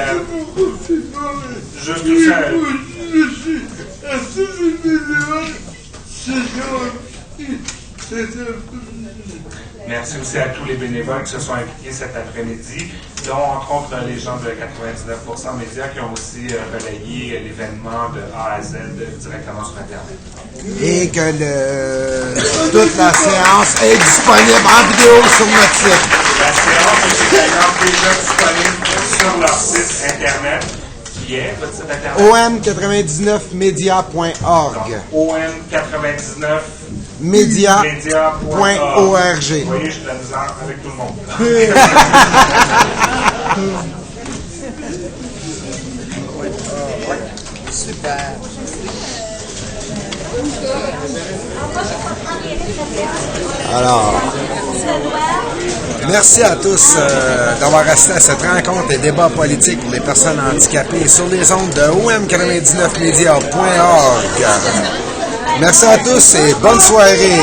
juste tout ça. Merci aussi à tous les bénévoles qui se sont impliqués cet après-midi, dont entre autres les gens de 99% Médias qui ont aussi relayé l'événement de A à Z directement sur Internet. Et que toute la séance est disponible en vidéo sur notre site. La séance est également déjà disponible sur leur site Internet. Qui est votre site Internet? om99media.org. om99 media.org. Vous voyez, j'ai de la misère avec tout le monde. Super. Alors, merci à tous d'avoir assisté à cette rencontre et débat politique pour les personnes handicapées sur les ondes de om99media.org. Merci à tous et bonne soirée.